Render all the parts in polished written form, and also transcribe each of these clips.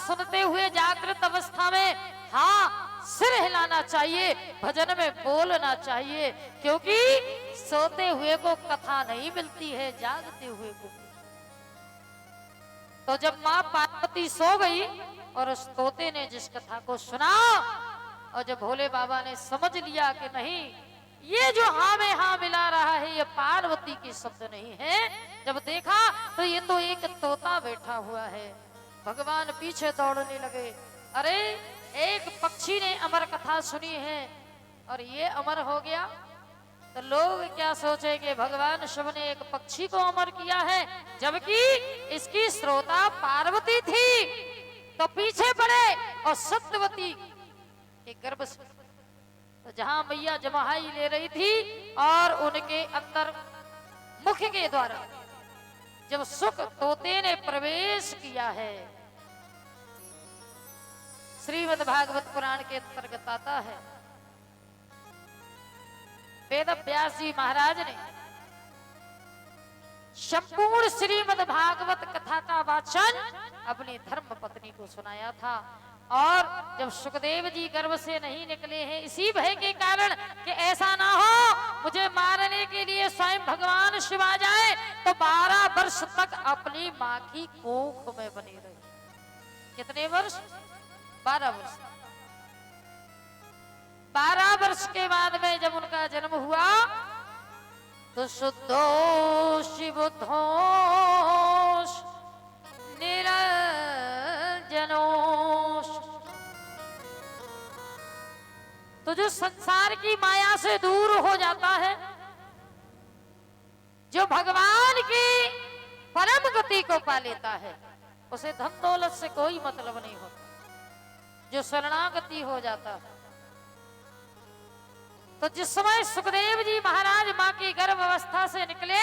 सुनते हुए जागृत अवस्था में हाँ सिर हिलाना चाहिए, भजन में बोलना चाहिए, क्योंकि सोते हुए को कथा नहीं मिलती है, जागते हुए को। तो जब मां पार्वती सो गई और उस तोते ने जिस कथा को सुना और जब भोले बाबा ने समझ लिया कि नहीं ये जो हाँ में हाँ मिला रहा है ये पार्वती के शब्द नहीं है, जब देखा तो ये तो एक तोता बैठा हुआ है। भगवान पीछे दौड़ने लगे। अरे एक पक्षी ने अमर कथा सुनी है और ये अमर हो गया तो लोग क्या सोचेंगे, भगवान शिव ने एक पक्षी को अमर किया है, जबकि इसकी श्रोता पार्वती थी। तो पीछे पड़े और सत्यवती के गर्भ से, तो जहां मैया जमाई ले रही थी और उनके अंदर मुख के द्वारा जब सुख तोते ने प्रवेश किया है, श्रीमद् भागवत पुराण के अंतर्गत आता है, वेद व्यास जी महाराज ने संपूर्ण श्रीमद् भागवत कथा का वाचन अपनी धर्म पत्नी को सुनाया था। और जब सुखदेव जी गर्भ से नहीं निकले हैं इसी भय के कारण कि ऐसा ना हो मुझे मारने के लिए स्वयं भगवान शिव आ जाए, तो 12 वर्ष तक अपनी मां की कोख में बने रहे। कितने वर्ष? 12 वर्ष। 12 वर्ष के बाद में जब उनका जन्म हुआ तो शुद्धो शिवोधोष निरंजनोष, तो जो संसार की माया से दूर हो जाता है, जो भगवान की परम गति को पा लेता है, उसे धन दौलत से कोई मतलब नहीं होता। जो शरणागति हो जाता है, तो जिस समय सुखदेव जी महाराज मां की गर्भ अवस्था से निकले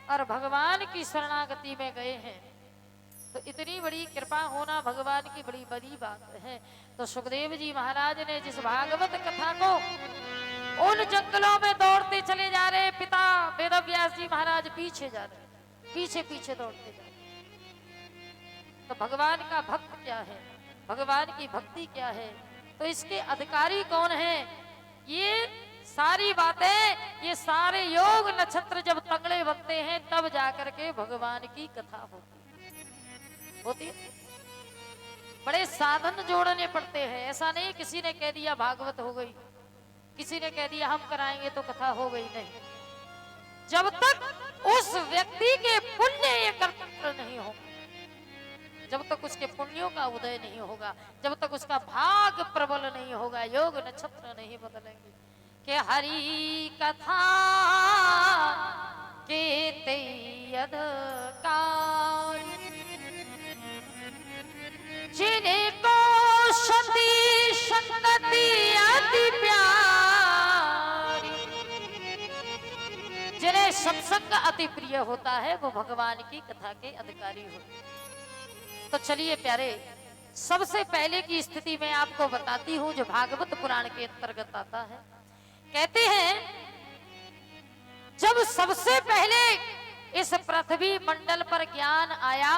और भगवान की शरणागति में गए हैं, तो इतनी बड़ी कृपा होना भगवान की बड़ी बड़ी बात है। तो सुखदेव जी महाराज ने जिस भागवत कथा को उन जंगलों में दौड़ते चले जा रहे, पिता वेद व्यास जी महाराज पीछे जा रहे, पीछे पीछे दौड़ते जा रहे। तो भगवान का भक्त क्या है, भगवान की भक्ति क्या है, तो इसके अधिकारी कौन है, ये सारी बातें, ये सारे योग नक्षत्र जब तगड़े बनते हैं तब जाकर के भगवान की कथा होती है। बड़े साधन जोड़ने पड़ते हैं, ऐसा नहीं किसी ने कह दिया भागवत हो गई, किसी ने कह दिया हम कराएंगे तो कथा हो गई, नहीं। जब तक उस व्यक्ति के पुण्य एकत्र नहीं हो, जब तक उसके पुण्यों का उदय नहीं होगा, जब तक उसका भाग प्रबल नहीं होगा, योग नक्षत्र नहीं बदलेंगे। कि हरि कथा के यद जिनको सती संगति अति प्यारी, जिन्हें सत्संग अति प्रिय होता है वो भगवान की कथा के अधिकारी होते हैं। तो चलिए प्यारे, सबसे पहले की स्थिति मैं आपको बताती हूं जो भागवत पुराण के अंतर्गत आता है। कहते हैं जब सबसे पहले इस पृथ्वी मंडल पर ज्ञान आया,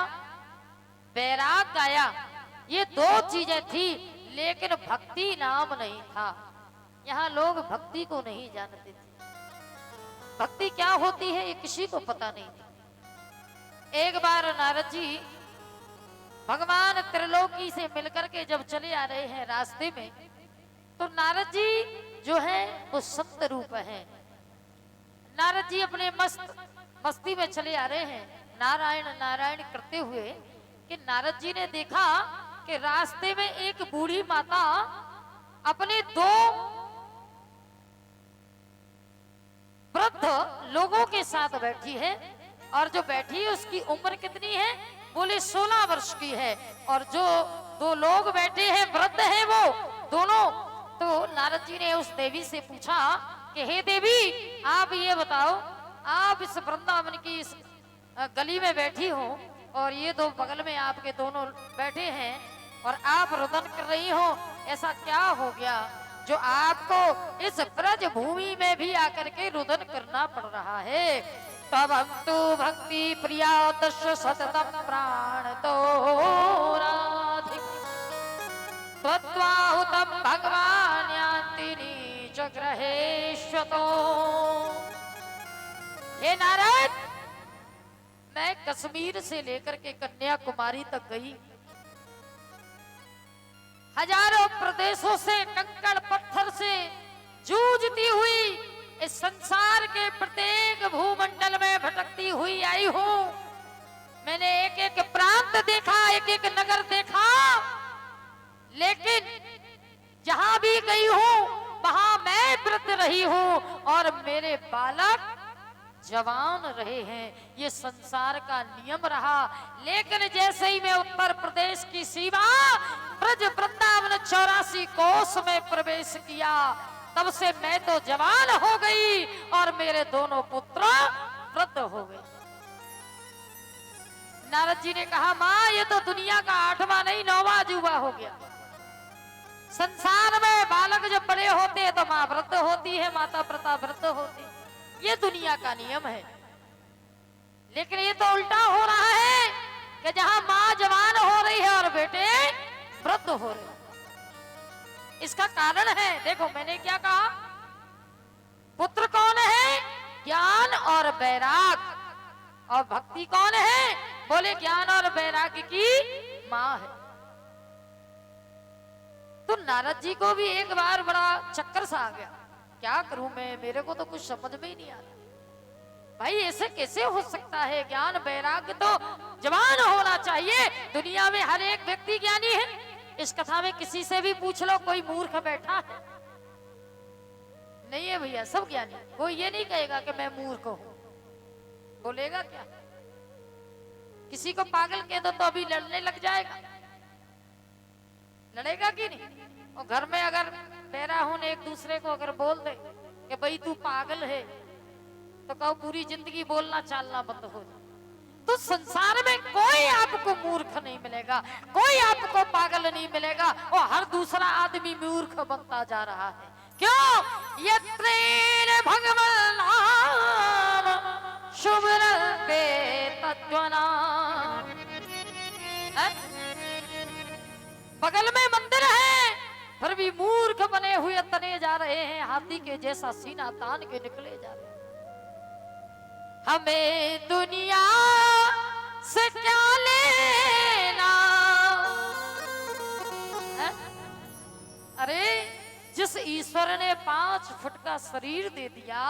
वैराग आया, ये 2 चीजें थी, लेकिन भक्ति नाम नहीं था। यहाँ लोग भक्ति को नहीं जानते थे, भक्ति क्या होती है ये किसी को पता नहीं था। एक बार नारद जी भगवान त्रिलोकी से मिलकर के जब चले आ रहे हैं रास्ते में, तो नारद जी जो है वो संत रूप है। नारद जी अपने मस्ती में चले आ रहे हैं, नारायण नारायण करते हुए, कि नारद जी ने देखा कि रास्ते में एक बूढ़ी माता अपने 2 वृद्ध लोगों के साथ बैठी है, और जो बैठी है उसकी उम्र कितनी है, बोले 16 वर्ष की है, और जो 2 लोग बैठे हैं वृद्ध हैं वो दोनों। तो नारद जी ने उस देवी से पूछा कि हे देवी आप ये बताओ, आप इस वृंदावन की इस गली में बैठी हो और ये 2 बगल में आपके दोनों बैठे हैं और आप रुदन कर रही हो, ऐसा क्या हो गया जो आपको इस ब्रज भूमि में भी आकर के रुदन करना पड़ रहा है। तब तु भक्ति प्रिया दश सततम प्राण तो राधिका त्वत्वाहुतं भगवान यान्ति नीचग्रहेष्वतो। हे नारद, मैं कश्मीर से लेकर के कन्याकुमारी तक गई, हजारों प्रदेशों से कंकड़ पत्थर से जूझती हुई इस संसार के प्रत्येक भूमंडल में भटकती हुई आई हूं। मैंने एक एक प्रांत देखा, एक एक नगर देखा, लेकिन जहां भी गई हूं वहां मैं वृद्ध रही हूं और मेरे बालक जवान रहे हैं। ये संसार का नियम रहा। लेकिन जैसे ही मैं उत्तर प्रदेश की सीमा ब्रज वृंदावन 84 कोस में प्रवेश किया, तब से मैं तो जवान हो गई और मेरे दोनों पुत्र वृद्ध हो गए। नारद जी ने कहा, माँ ये तो दुनिया का 8वां नहीं 9वां अजूबा हो गया। संसार में बालक जब बड़े होते हैं तो माँ वृद्ध होती है, माता पिता वृद्ध होती, ये दुनिया का नियम है। लेकिन ये तो उल्टा हो रहा है कि जहां माँ जवान हो रही है और बेटे वृद्ध हो रहे हैं। इसका कारण है, देखो मैंने क्या कहा, पुत्र कौन है? ज्ञान और वैराग। और भक्ति कौन है? बोले ज्ञान और वैराग्य की माँ है। तो नारद जी को भी एक बार बड़ा चक्कर सा आ गया, क्या करूं मैं, मेरे को तो कुछ समझ में ही नहीं आ रहा। भाई ऐसे कैसे हो सकता है? ज्ञान वैराग्य तो जवान होना चाहिए। दुनिया में हर एक व्यक्ति ज्ञानी है। इस कथा में किसी से भी पूछ लो, कोई मूर्ख बैठा है? नहीं है भैया, सब ज्ञानी। कोई ये नहीं कहेगा कि मैं मूर्ख हूं, बोलेगा क्या? किसी को पागल कह दो तो अभी लड़ने लग जाएगा, लड़ेगा कि नहीं? और घर में अगर बैराहून एक दूसरे को अगर बोल दे कि भाई तू पागल है, तो कहो पूरी जिंदगी बोलना चालना बंद हो जाए। तो संसार में कोई आपको मूर्ख नहीं मिलेगा, कोई आपको पागल नहीं मिलेगा, और हर दूसरा आदमी मूर्ख बनता जा रहा है। क्यों? यत्रेण भगवान नाम शुभ्रते तत्वनाम। बगल में मंदिर है, फिर भी मूर्ख बने हुए तने जा रहे हैं, हाथी के जैसा सीना तान के निकले जा रहे हैं। हमें दुनिया से क्या लेना है? अरे जिस ईश्वर ने 5 फुट का शरीर दे दिया,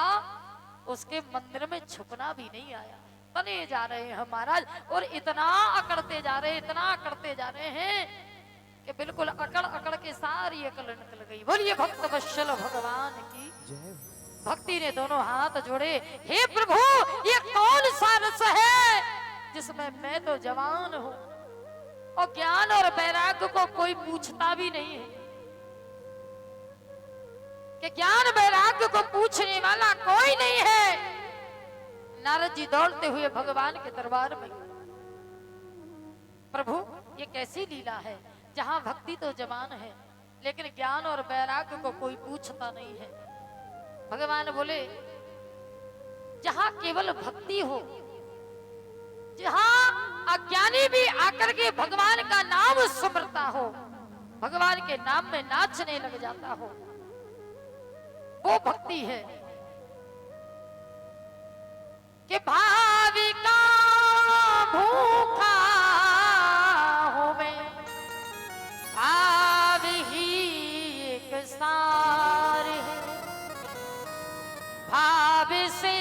उसके मंदिर में छुपना भी नहीं आया, तने जा रहे हैं महाराज। और इतना अकड़ते जा रहे, इतना अकड़ते जा रहे हैं कि बिल्कुल अकड़ अकड़ के सारी अकल निकल गई। बोलिए भक्त वत्सल भगवान की जय। भक्ति ने दोनों हाथ जोड़े, हे प्रभु ये कौन सा रस है जिसमें मैं तो जवान हूं और ज्ञान और वैराग्य को कोई पूछता भी नहीं है, कि ज्ञान वैराग्य को पूछने वाला कोई नहीं है। नारद जी दौड़ते हुए भगवान के दरबार में, प्रभु ये कैसी लीला है जहां भक्ति तो जवान है लेकिन ज्ञान और वैराग्य को कोई पूछता नहीं है। भगवान बोले, जहां केवल भक्ति हो, जहां अज्ञानी भी आकर के भगवान का नाम सुमरता हो, भगवान के नाम में नाचने लग जाता हो, वो भक्ति है। कि भाविका भूखा हूं मैं, भाव ही एक सार है, भाव से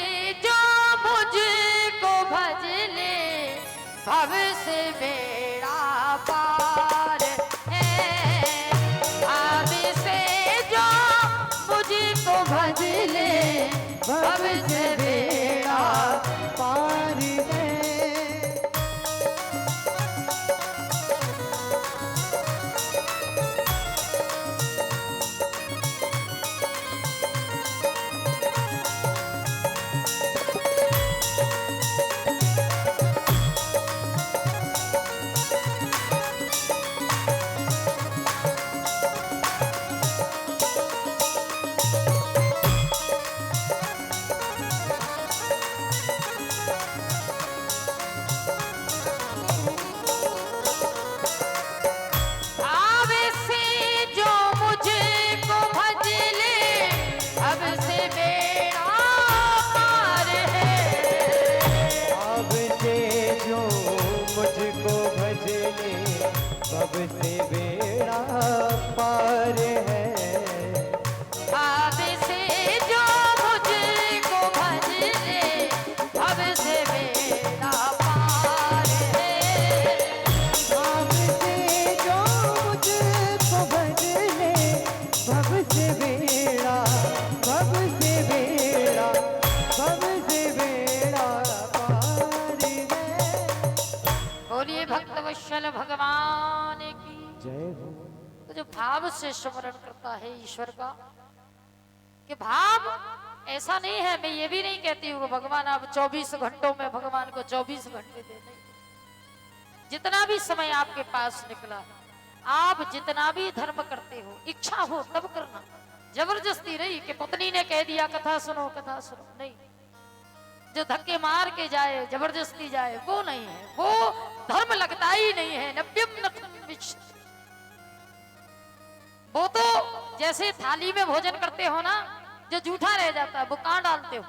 जो मुझको भज ले, भव से बेड़ा पार है, भाव से जो मुझको भज ले, भव से बेड़ा पार है। भव से बेड़ा पार है। भाव से जो मुझको भज ले, भव से बेड़ा पार है। भाव से जो मुझको भज ले, भव से बेड़ा, भव से बेड़ा, भव से बेड़ा पार है। बोलिए भक्तवत्सल भगवान की जय हो। तो जो भाव से स्मरण करता है ईश्वर का, कि भाव ऐसा नहीं है, मैं ये भी नहीं कहती हूँ भगवान आप 24 घंटों में भगवान को 24 घंटे दे दें। जितना भी समय आपके पास निकला है, आप जितना भी धर्म करते हो, इच्छा हो तब करना। जबरदस्ती नहीं कि पत्नी ने कह दिया कथा सुनो कथा सुनो, नहीं। जो धक्के मार के जाए, जबरदस्ती जाए, वो नहीं है, वो धर्म लगता ही नहीं है। नव्यम नथन विच। वो तो जैसे थाली में भोजन करते हो ना, जो जूठा रह जाता है वो कहाँ डालते हो।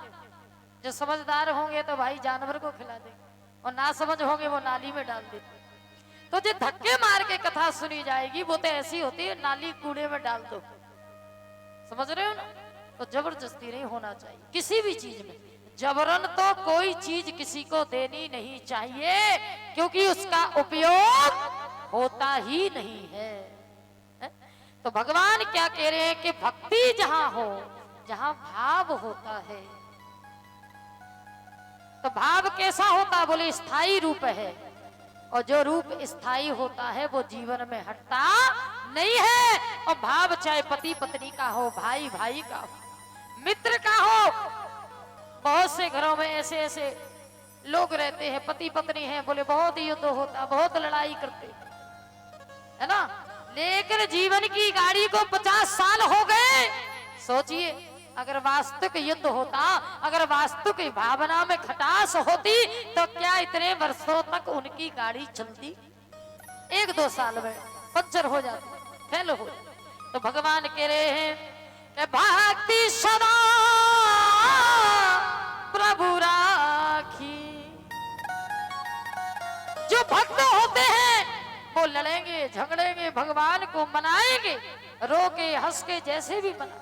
जो समझदार होंगे तो भाई जानवर को खिला देंगे, और ना समझ होंगे वो नाली में डाल देते। तो जो धक्के मार के कथा सुनी जाएगी वो तो ऐसी होती है, नाली कूड़े में डाल दो। समझ रहे हो ना। तो जबरदस्ती नहीं होना चाहिए किसी भी चीज में। जबरन तो कोई चीज किसी को देनी नहीं चाहिए, क्योंकि उसका उपयोग होता ही नहीं है। तो भगवान क्या कह रहे हैं कि भक्ति जहां हो, जहां भाव होता है, तो भाव कैसा होता है बोले स्थायी रूप है। और जो रूप स्थायी होता है वो जीवन में हटता नहीं है। और भाव चाहे पति पत्नी का हो, भाई भाई का हो, मित्र का हो। बहुत से घरों में ऐसे ऐसे लोग रहते हैं, पति पत्नी हैं, बोले बहुत युद्ध होता, बहुत लड़ाई करते है ना, लेकिन जीवन की गाड़ी को 50 साल हो गए। सोचिए अगर वास्तविक युद्ध होता, अगर वास्तविक भावना में खटास होती, तो क्या इतने वर्षों तक उनकी गाड़ी चलती? 1-2 साल में पंचर हो जाती, फेल हो जाती। तो भगवान कह रहे हैं कि भक्ति सदा प्रभु राखी। जो भक्त होते हैं वो लड़ेंगे, झगड़ेंगे, भगवान को मनाएंगे, रो के हंस के जैसे भी मना।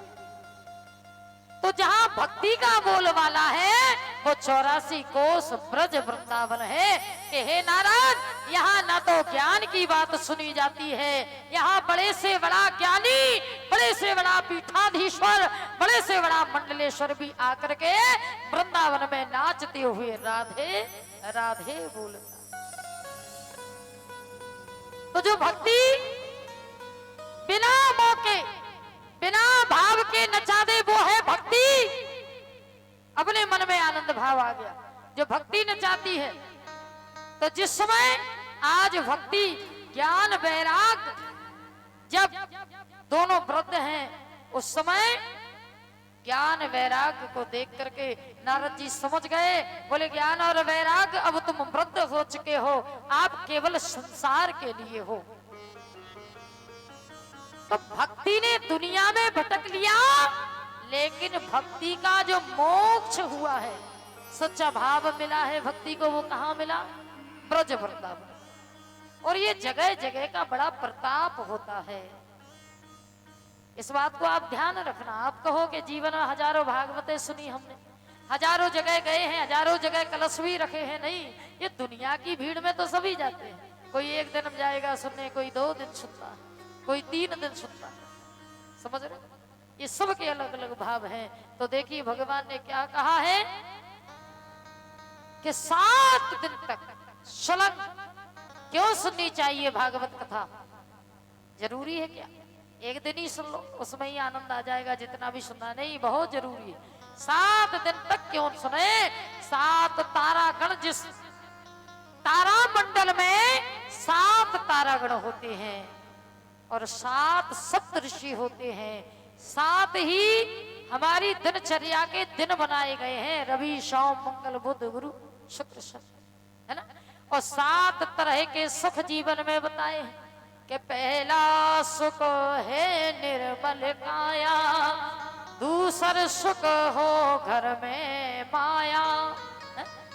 तो जहां भक्ति का बोलवाला है वो 84 कोस ब्रज वृंदावन है। कि हे नारद, यहाँ ना तो ज्ञान की बात सुनी जाती है, यहाँ बड़े से बड़ा ज्ञानी, बड़े से बड़ा पीठाधीश्वर, बड़े से बड़ा मंडलेश्वर भी आकर के वृंदावन में नाचते हुए राधे राधे बोलता। तो जो भक्ति बिना मौके, बिना भाव के नचा दे वो है भक्ति। अपने मन में आनंद भाव आ गया, जो भक्ति नचाती है। तो जिस समय आज भक्ति ज्ञान वैराग जब दोनों वृद्ध हैं, उस समय ज्ञान वैराग को देख करके नारद जी समझ गए। बोले ज्ञान और वैराग अब तुम वृद्ध हो चुके हो, आप केवल संसार के लिए हो। तो भक्ति ने दुनिया में भटक लिया, लेकिन भक्ति का जो मोक्ष हुआ है, सच्चा भाव मिला है भक्ति को, वो कहाँ मिला? ब्रज वृंदावन। और ये जगह जगह का बड़ा प्रताप होता है। इस बात को आप ध्यान रखना। आप कहो कि जीवन में हजारों भागवतें सुनी हमने, हजारों जगह गए हैं, हजारों जगह कलश भी रखे हैं, नहीं। ये दुनिया की भीड़ में तो सभी जाते हैं। कोई 1 दिन जाएगा सुनने, कोई 2 दिन सुनता है, कोई 3 दिन सुनता है। समझ रहे? ये सब के अलग अलग भाव हैं। तो देखिए भगवान ने क्या कहा है कि 7 दिन तक शलंग क्यों सुननी चाहिए भागवत कथा? जरूरी है क्या? 1 दिन ही सुन लो, उसमें ही आनंद आ जाएगा, जितना भी सुनना नहीं, बहुत जरूरी है। 7 दिन तक क्यों सुने? 7 तारागण, जिस तारा मंडल में 7 तारागण होते हैं और 7 सप्तऋषि होते हैं। 7 ही हमारी दिनचर्या के दिन बनाए गए हैं, रवि सोम मंगल बुध गुरु शुक्र शनि, है ना। और 7 तरह के सुख जीवन में बताए हैं कि पहला सुख है निर्मल काया, दूसर सुख हो घर में माया,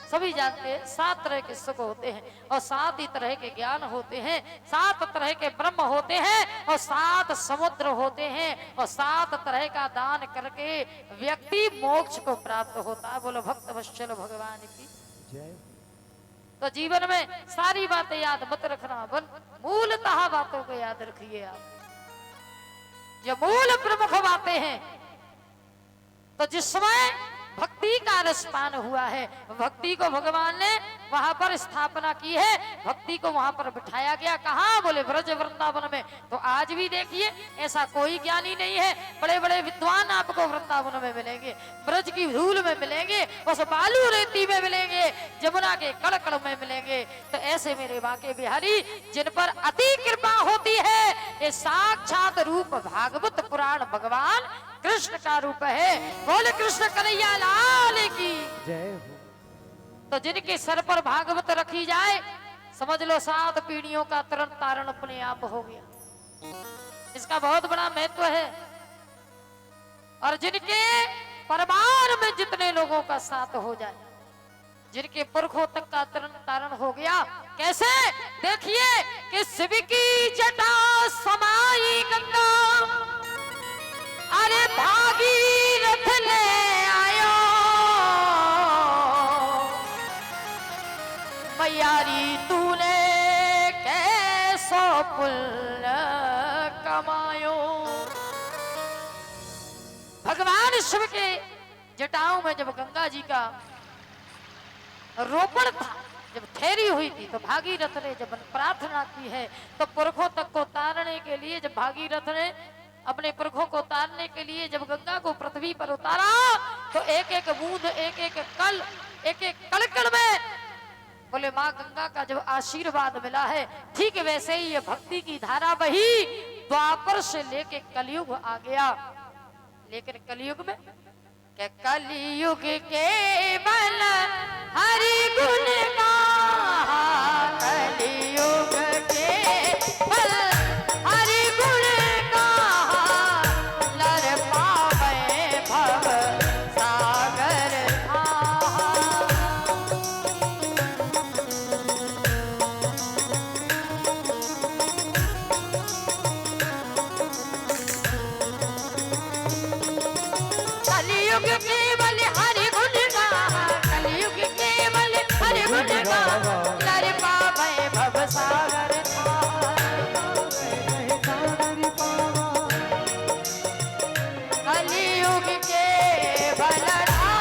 सभी जानते हैं 7 तरह के सुख होते हैं और 7 ही तरह के ज्ञान होते हैं, 7 तरह के ब्रह्म होते हैं और 7 समुद्र होते हैं और 7 तरह का दान करके व्यक्ति मोक्ष को प्राप्त होता है। बोलो भक्त वत्सल भगवान की जय। तो जीवन में सारी बातें याद मत रखना, मूलतः बातों को याद रखिए आप। जो मूल प्रमुख बातें हैं, तो जिस समय भक्ति का रसपान हुआ है, भक्ति को भगवान ने वहां पर स्थापना की है, भक्ति को वहां पर बिठाया गया। कहाँ? बोले ब्रज वृंदावन में। तो आज भी देखिए ऐसा कोई ज्ञानी नहीं है, बड़े बड़े विद्वान आपको वृंदावन में मिलेंगे, ब्रज की धूल में मिलेंगे, उस बालू रेती में मिलेंगे, जमुना के कड़कड़ में मिलेंगे। तो ऐसे मेरे बांके बिहारी जिन पर अति कृपा होती है, ये साक्षात रूप भागवत पुराण भगवान कृष्ण का रूप है। बोले कृष्ण कन्हैया लाल की जय हो। तो जिनके सर पर भागवत रखी जाए, समझ लो 7 पीढ़ियों का तरण तारण अपने आप हो गया। इसका बहुत बड़ा महत्व है। और जिनके परिवार में जितने लोगों का साथ हो जाए, जिनके पुरखों तक का तरण तारण हो गया, कैसे? देखिए कि शिव की जटा समाई गंगा, अरे भागीरथ ले आयो, मैयारी तूने कैसो पुण्य कमायो। भगवान शिव के जटाओं में जब गंगा जी का रोपण था, जब ठहरी हुई थी, तो भागीरथ ने जब प्रार्थना की है, तो पुरखों तक को तारने के लिए, जब भागीरथ ने अपने पुरखों को उतारने के लिए जब गंगा को पृथ्वी पर उतारा, तो एक एक बूंद, एक एक कल, एक एक कलकड़ में बोले माँ गंगा का जब आशीर्वाद मिला है, ठीक वैसे ही ये भक्ति की धारा बही द्वापर से लेके कलयुग आ गया। लेकिन कलयुग में क्या? कलयुग के बल हरि गुण गाहा, कलयुग के बल हरि गुण गाहा, नर पावे भव सागर आहा। कलयुग केवल हरि गुण गाहा, कलयुग केवल हरि गुण गाहा, नर पावे भव सागर कलयुग के बलरा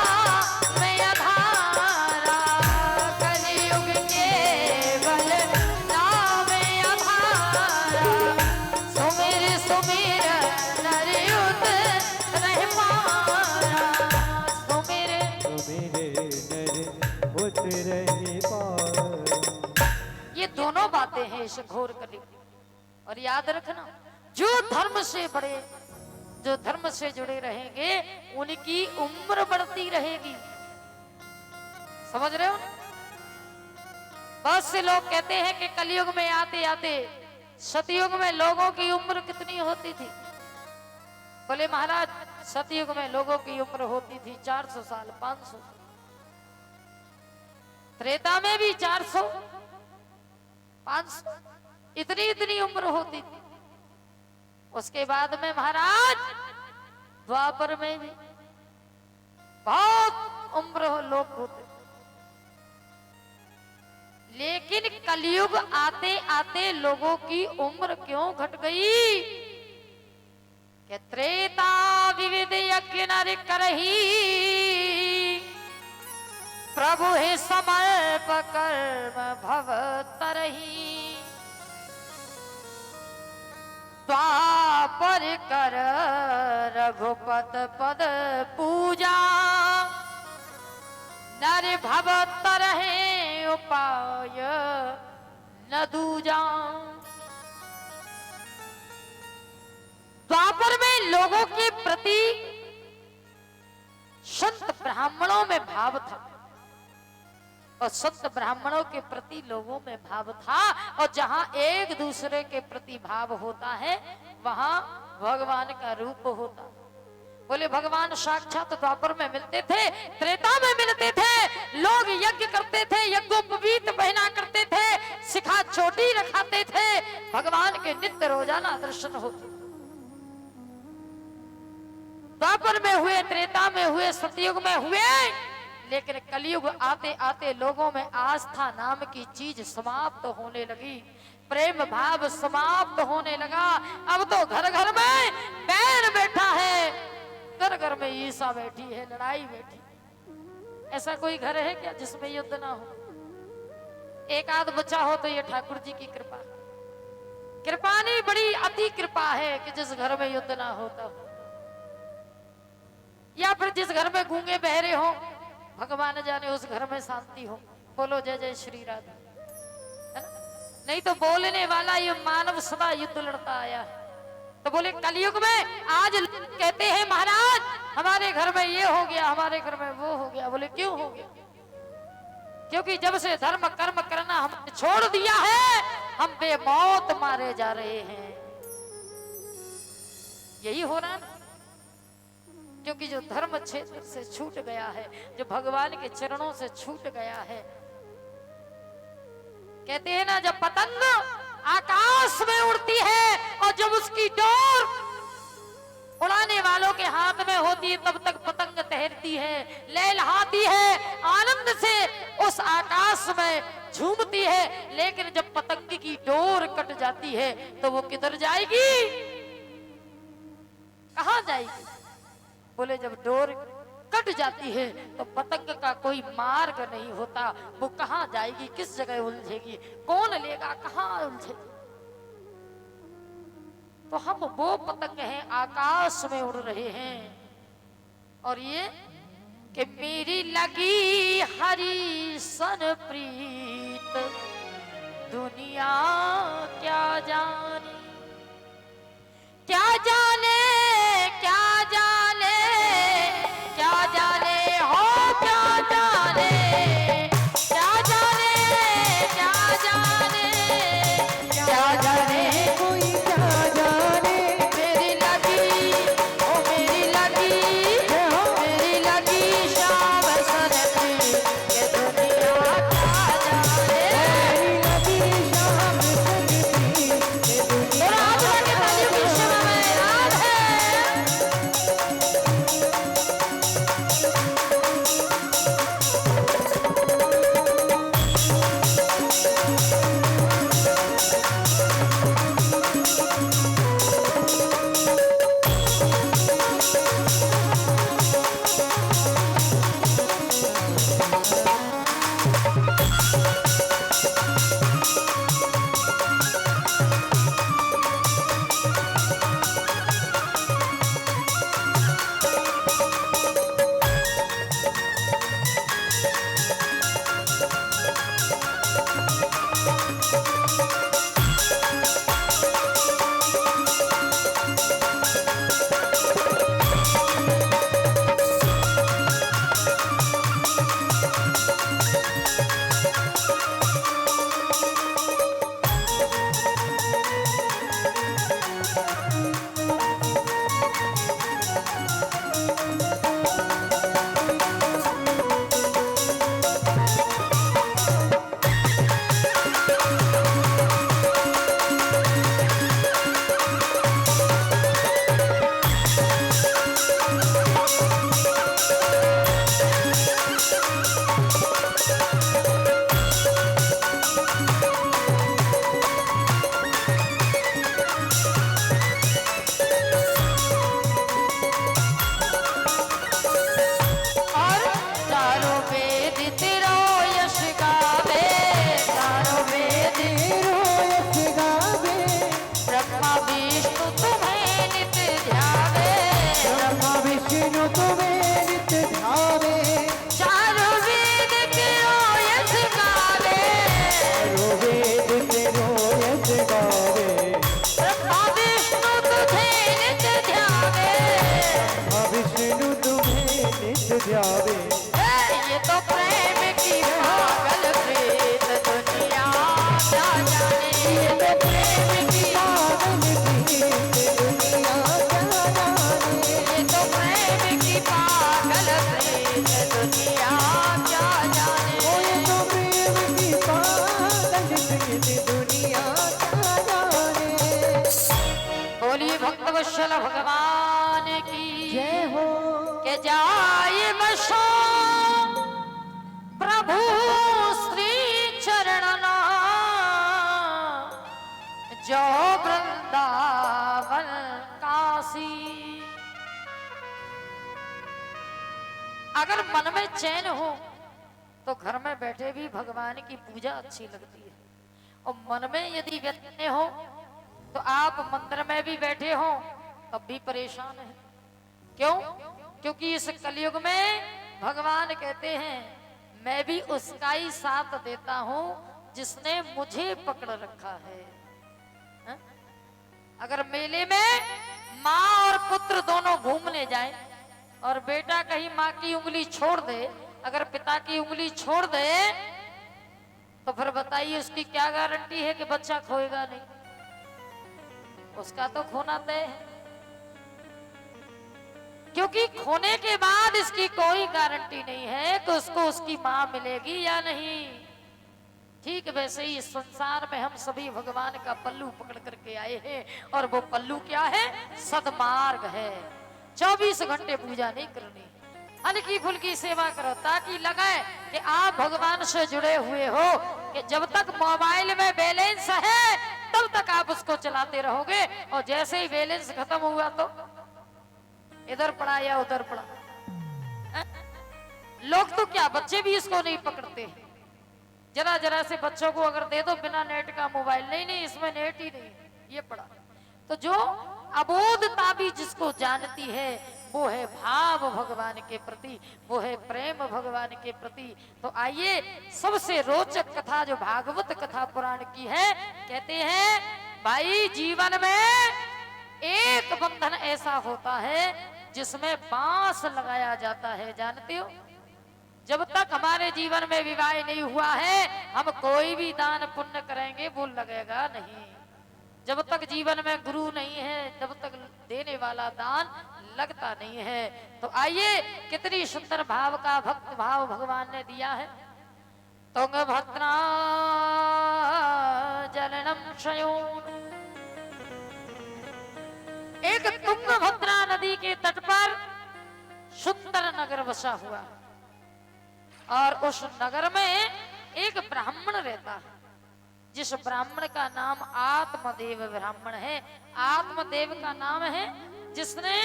में अधारा, कलयुग के बलरा में अधारा, सुमिर सुमिर नर उतरहि पारा, सुमिर मेरे नर उतरहि पारा। ये दोनों बातें हैं इस घोर कलयुग। और याद रखना, जो धर्म से बड़े, जो धर्म से जुड़े रहेंगे, उनकी उम्र बढ़ती रहेगी। समझ रहे हो? बहुत से लोग कहते हैं कि कलयुग में आते आते सतयुग में लोगों की उम्र कितनी होती थी? बोले महाराज सतयुग में लोगों की उम्र होती थी 400 साल, 500। त्रेता में भी 400, 500, इतनी इतनी उम्र होती थी। उसके बाद में महाराज द्वापर में भी बहुत उम्र लोग होते। लेकिन कलयुग आते आते लोगों की उम्र क्यों घट गई? कि त्रेता विविध यज्ञ नर करही, प्रभु हे समर्प कर्म भव तरही, द्वापर कर रघुपत पद पूजा, नर भव तरहे उपाय न दूजा। द्वापर में लोगों के प्रति संत ब्राह्मणों में भाव था, और संत ब्राह्मणों के प्रति लोगों में भाव था। और जहां एक दूसरे के प्रति भाव होता है, वहां भगवान का रूप होता। बोले भगवान साक्षात द्वापर में मिलते थे, त्रेता में मिलते थे, लोग यज्ञ करते थे, यज्ञोपवीत पहना करते थे, शिखा चोटी रखाते थे, भगवान के नित्य रोजाना दर्शन होते। द्वापर में हुए, त्रेता में हुए, सतयुग में हुए, लेकिन कलयुग आते आते लोगों में आस्था नाम की चीज समाप्त होने लगी, प्रेम भाव समाप्त होने लगा। अब तो घर घर में बैर बैठा है, घर घर में ईसा बैठी है, लड़ाई बैठी। ऐसा कोई घर है क्या जिसमें युद्ध ना हो? एक आध बच्चा हो तो ये ठाकुर जी की कृपा, कृपा नहीं बड़ी अति कृपा है कि जिस घर में युद्ध ना होता हो, या फिर जिस घर में गूंगे बहरे हो, भगवान जाने उस घर में शांति हो। बोलो जय जय श्री राधा, है ना? नहीं तो बोलने वाला ये मानव सदा युद्ध लड़ता आया है। तो बोले कलयुग में आज कहते हैं महाराज हमारे घर में ये हो गया, हमारे घर में वो हो गया। बोले क्यों हो गया? क्योंकि जब से धर्म कर्म करना हमने छोड़ दिया है, हम बेमौत मारे जा रहे हैं। यही हो रहा है, क्योंकि जो धर्म क्षेत्र से छूट गया है, जो भगवान के चरणों से छूट गया है। कहते हैं ना, जब पतंग आकाश में उड़ती है और जब उसकी डोर उड़ाने वालों के हाथ में होती है, तब तक पतंग तैरती है, लहलहाती है, आनंद से उस आकाश में झूमती है। लेकिन जब पतंग की डोर कट जाती है तो वो किधर जाएगी, कहां जाएगी? बोले जब डोर कट जाती है तो पतंग का कोई मार्ग नहीं होता, वो कहां जाएगी, किस जगह उलझेगी, कौन लेगा, कहां उलझेगी? तो हम वो पतंग हैं, आकाश में उड़ रहे हैं। और ये कि मेरी लगी हरी सन प्रीत, दुनिया क्या जाने, क्या जाने, क्या जाने, क्या जाने हो, क्या जाने, क्या जाने, क्या जाने, क्या जाने कोई क्या जाने, मेरी लगी, ओ मेरी लगी, मेरी लगी शाम सनकी, ये दुनिया क्या जाने, मेरी लगी शाम सनकी, ये दुनिया और आज के ताली विश्व में याद है। जावे। ये तो प्रेम की पागल प्रीत दुनिया क्या जाने, ये तो प्रेम की पागल प्रीत दुनिया क्या जाने, ये तो प्रेम की पागल प्रीत दुनिया क्या अगर मन में चैन हो तो घर में बैठे भी भगवान की पूजा अच्छी लगती है, और मन में यदि व्यत्यय हो तो आप मंदिर में भी बैठे हो तब भी परेशान है। क्यों? क्योंकि इस कलयुग में भगवान कहते हैं मैं भी उसका ही साथ देता हूं जिसने मुझे पकड़ रखा है। हा? अगर मेले में माँ और पुत्र दोनों घूमने जाए और बेटा कहीं माँ की उंगली छोड़ दे, अगर पिता की उंगली छोड़ दे तो फिर बताइए उसकी क्या गारंटी है कि बच्चा खोएगा नहीं? उसका तो खोना तय है, क्योंकि खोने के बाद इसकी कोई गारंटी नहीं है कि उसको उसकी मां मिलेगी या नहीं। ठीक वैसे ही इस संसार में हम सभी भगवान का पल्लू पकड़ करके आए हैं, और वो पल्लू क्या है? सदमार्ग है। 24 घंटे पूजा नहीं करनी, हल्की फुल्की सेवा करो ताकि लगे कि आप भगवान से जुड़े हुए हो, कि जब तक मोबाइल में बैलेंस है तब तक आप उसको चलाते रहोगे, और जैसे ही बैलेंस खत्म हुआ तो इधर पड़ा या उधर पड़ा। लोग तो क्या, बच्चे भी इसको नहीं पकड़ते। जरा जरा से बच्चों को अगर दे दो बिना नेट का मोबाइल, नहीं नहीं इसमें नेट ही नहीं, ये पड़ा। तो जो अबोधता भी जिसको जानती है वो है भाव भगवान के प्रति, वो है प्रेम भगवान के प्रति। तो आइए सबसे रोचक कथा जो भागवत कथा पुराण की है, कहते हैं भाई जीवन में एक बंधन ऐसा होता है जिसमें बांस लगाया जाता है, जानते हो? जब तक हमारे जीवन में विवाह नहीं हुआ है हम कोई भी दान पुण्य करेंगे वो लगेगा नहीं। जब तक जीवन में गुरु नहीं है तब तक देने वाला दान लगता नहीं है। तो आइए कितनी सुंदर भाव का भक्त भाव भगवान ने दिया है। तुंगभद्रा जलनम शयोन, एक तुंगभद्रा नदी के तट पर सुंदर नगर बसा हुआ, और उस नगर में एक ब्राह्मण रहता है, जिस ब्राह्मण का नाम आत्मदेव ब्राह्मण है। आत्मदेव का नाम है जिसने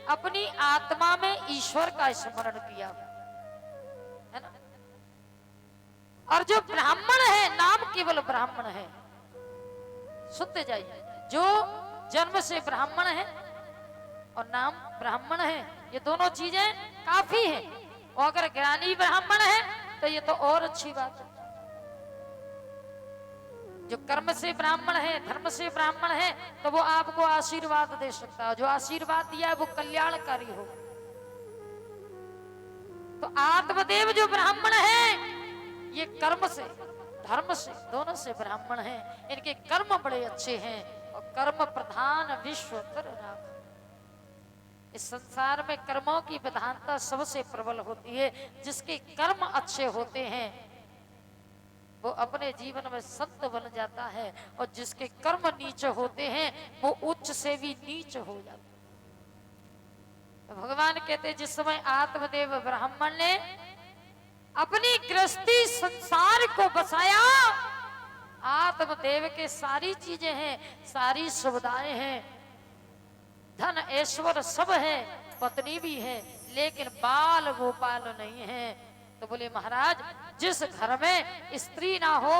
अपनी आत्मा में ईश्वर का स्मरण किया, है ना? और जो ब्राह्मण है नाम केवल ब्राह्मण है, सुनते जाइए, जो जन्म से ब्राह्मण है और नाम ब्राह्मण है, ये दोनों चीजें काफी है। और अगर ज्ञानी ब्राह्मण है तो ये तो और अच्छी बात है। जो कर्म से ब्राह्मण है, धर्म से ब्राह्मण है, तो वो आपको आशीर्वाद दे सकता है, जो आशीर्वाद दिया है वो कल्याणकारी हो। तो आत्मदेव जो ब्राह्मण है ये कर्म से धर्म से दोनों से ब्राह्मण है, इनके कर्म बड़े अच्छे हैं, और कर्म प्रधान विश्व कर राख। इस संसार में कर्मों की प्रधानता सबसे प्रबल होती है। जिसके कर्म अच्छे होते हैं वो अपने जीवन में संत बन जाता है, और जिसके कर्म नीच होते हैं वो उच्च से भी नीच हो जाता है। तो भगवान कहते जिस समय आत्मदेव ब्राह्मण ने अपनी गृहस्थी संसार को बसाया, आत्मदेव के सारी चीजें हैं, सारी सुविधाएं हैं, धन ऐश्वर्य सब है, पत्नी भी है, लेकिन बाल गोपाल नहीं है। तो बोले महाराज जिस घर में स्त्री ना हो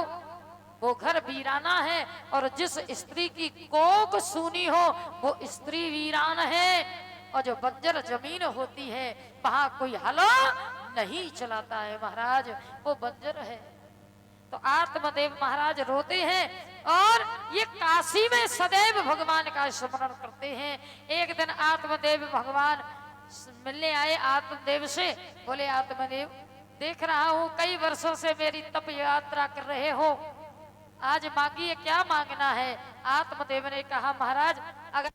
वो घर वीराना है, और जिस स्त्री की कोख सूनी हो वो स्त्री वीरान है, और जो बंजर जमीन होती है वहां कोई हल नहीं चलाता है महाराज, वो बंजर है। तो आत्मदेव महाराज रोते हैं और ये काशी में सदैव भगवान का स्मरण करते हैं। एक दिन आत्मदेव भगवान मिलने आए आत्मदेव से, बोले आत्मदेव देख रहा हूं कई वर्षों से मेरी तप यात्रा कर रहे हो, आज मांगिए क्या मांगना है। आत्मदेव ने कहा महाराज अगर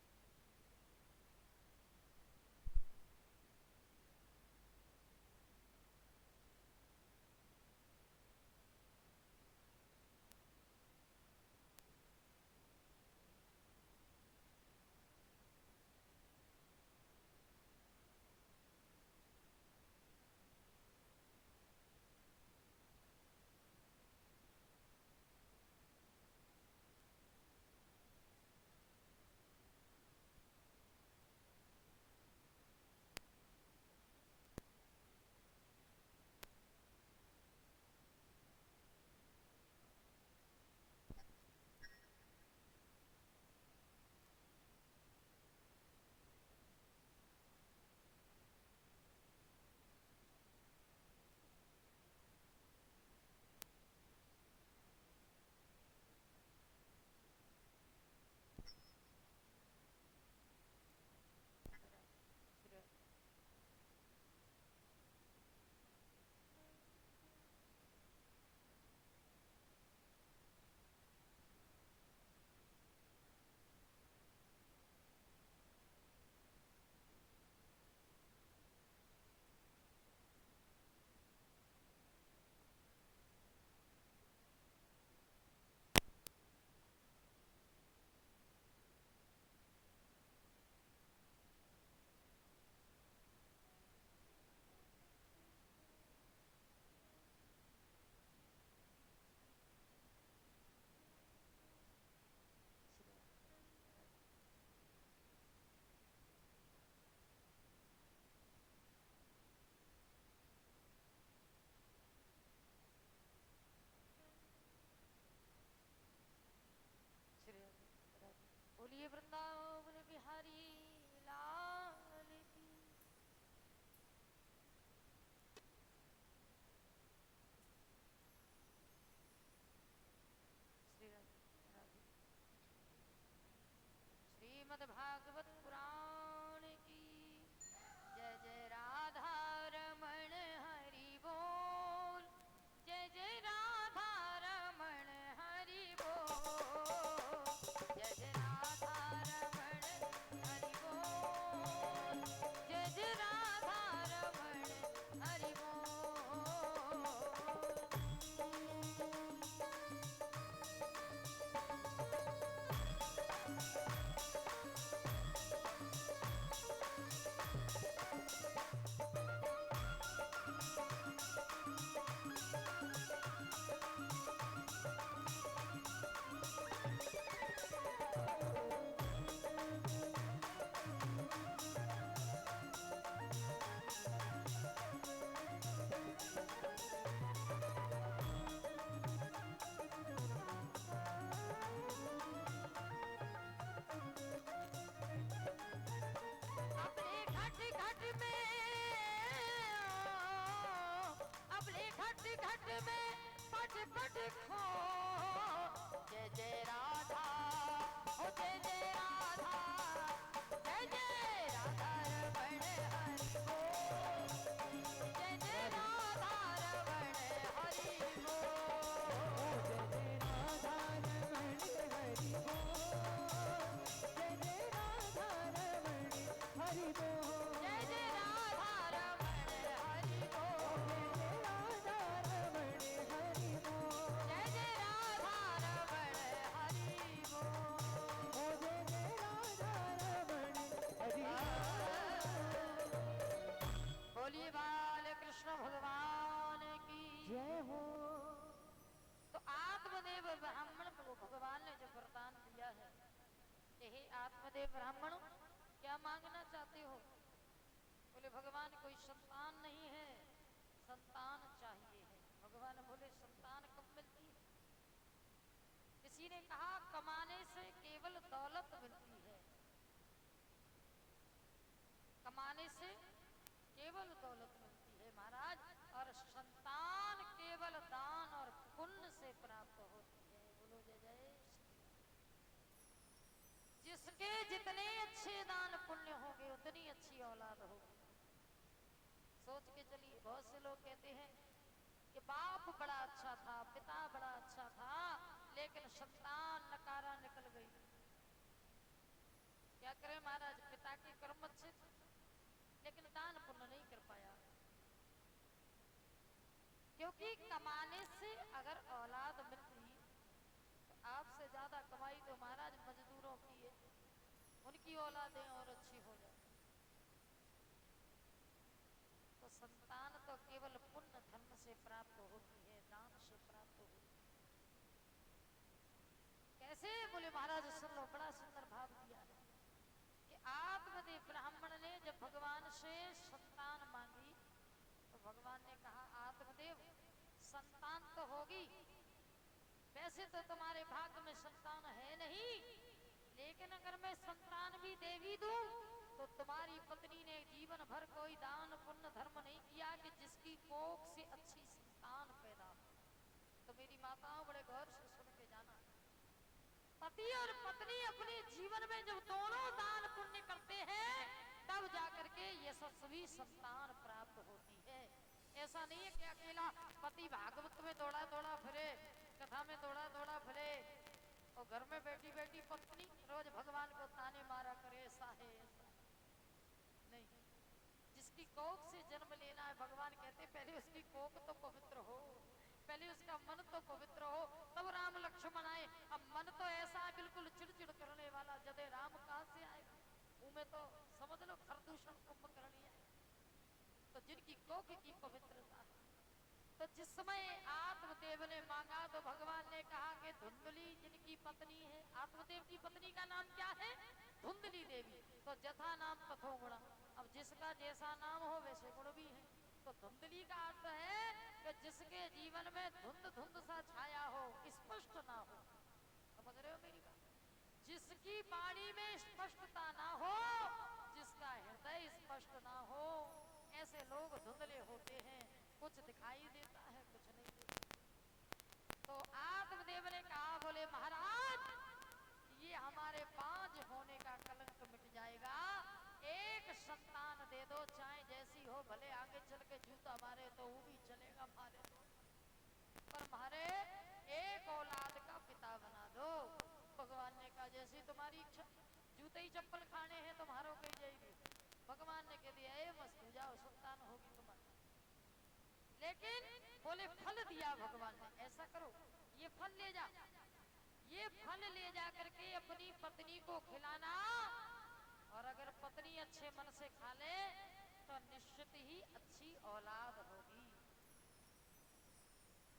निपट खो जय जय राधा ओ जय जय राधा जय जय राधा रमण हरि बोल जय जय राधा रमण हरि बोल जय जय राधा रमण हरि बोल जय जय राधा रमण हरि बोल जय जय राधा रमण हरि बोल जय राधा रमण हरि बोल जय जय राधा रमण हरि बोल ओ जय जय राधा रमण हरि बोल बोलिए बाल कृष्ण भगवान की जय हो तो आत्मदेव ब्राह्मण को भगवान ने जो वरदान दिया है कि हे आत्मदेव ब्राह्मण क्या मांगना चाहते हो? बोले भगवान कोई संतान नहीं है, संतान चाहिए है। भगवान बोले संतान कब मिलती है? किसी ने कहा कमाने से केवल दौलत मिलती है, कमाने से केवल दौलत मिलती है महाराज, और संतान केवल दान और पुण्य से प्राप्त होती है। बोलो जय जय श्री राम। जिसके जितने अच्छे दान पुण्य होंगे उतनी अच्छी औलाद होगी। सोच के चलिए, बहुत से लोग कहते हैं कि बाप बड़ा अच्छा था, पिता बड़ा अच्छा था, लेकिन संतान नकारा निकल गई। क्या करें महाराज, पिता के कर्म अच्छे थे लेकिन दान पुण्य नहीं कर पाया। क्योंकि कमाने से अगर औलाद मिलती तो आपसे ज्यादा कमाई तो महाराज मजदूरों की है, उनकी औलादें और अच्छी हो जाए। तो संतान तो केवल पुण्य धर्म से प्राप्त होती है, दान से प्राप्त होती है। कैसे? बोले महाराज सुन लो, बड़ा सुंदर भाव दिया है कि आत्मदेव ब्राह्मण ने जब भगवान से संतान मांगी तो भगवान ने कहा आत्मदेव संतान तो होगी, वैसे तो तुम्हारे भाग्य में संतान है नहीं, लेकिन अगर मैं संतान भी दे भी दूं तो तुम्हारी पत्नी ने जीवन भर कोई दान पुण्य धर्म नहीं किया कि जिसकी कोख से अच्छी संतान पैदा हो। तो मेरी माताओं बड़े गौर से सुन के जाना, पति और पत्नी अपने जीवन में जब दोनों दान पुण्य करते हैं तब जाकर के यशस्वी संतान प्राप्त होती है। ऐसा नहीं है कि अकेला पति भागवत में दौड़ा दौड़ा फिरे, कथा में दौड़ा दौड़ा फिरे और घर में बैठी बैठी पत्नी रोज भगवान को ताने मारा करे, ऐसा है ऐसा नहीं। जिसकी कोख से जन्म लेना है, भगवान कहते पहले उसकी कोख तो पवित्र हो, पहले उसका मन तो पवित्र हो, तब राम लक्ष्मण आए। अब मन तो ऐसा है बिल्कुल चिड़चिड़ करने वाला, जदे राम कहां से आएगा? मुंह में तो समझ लो प्रदूषण कुंभकर्ण है। तो जिनकी कोख की पवित्रता है, तो जिस समय आत्मदेव ने मांगा तो भगवान ने कहा कि धुंधली जिनकी पत्नी है, आत्मदेव की पत्नी का नाम क्या है? धुंधली देवी। तो जथा नाम तथो गुण, अब जिसका जैसा नाम हो वैसे गुण भी है। तो धुंधली का अर्थ है कि जिसके जीवन में धुंध धुंध सा छाया हो, स्पष्ट ना हो। समझ रहे हो मेरी बात? जिसकी वाणी में स्पष्टता ना हो, जिसका हृदय स्पष्ट ना हो, ऐसे लोग धुंधले होते हैं, कुछ दिखाई देता है कुछ नहीं देता। तो आत्मदेव ने कहा, बोले महाराज ये हमारे 5 होने का कलंक मिट जाएगा, एक संतान दे दो, चाहे जैसी हो, भले आगे चल के जूता मारे तो वो भी चलेगा मारे तो, पर मारे एक औलाद का पिता बना दो। भगवान ने कहा जैसी तुम्हारी इच्छा, जूते ही चप्पल खाने हैं तुम्हारों को जाएगी। भगवान ने कह दिया ए मस्त हो जाओ, संतान होगी तुम्हारी। लेकिन बोले फल दिया भगवान ने, ऐसा करो ये फल ले जा, ये फल ले जा करके अपनी पत्नी को खिलाना, और अगर पत्नी अच्छे मन से खा ले तो निश्चित ही अच्छी औलाद होगी।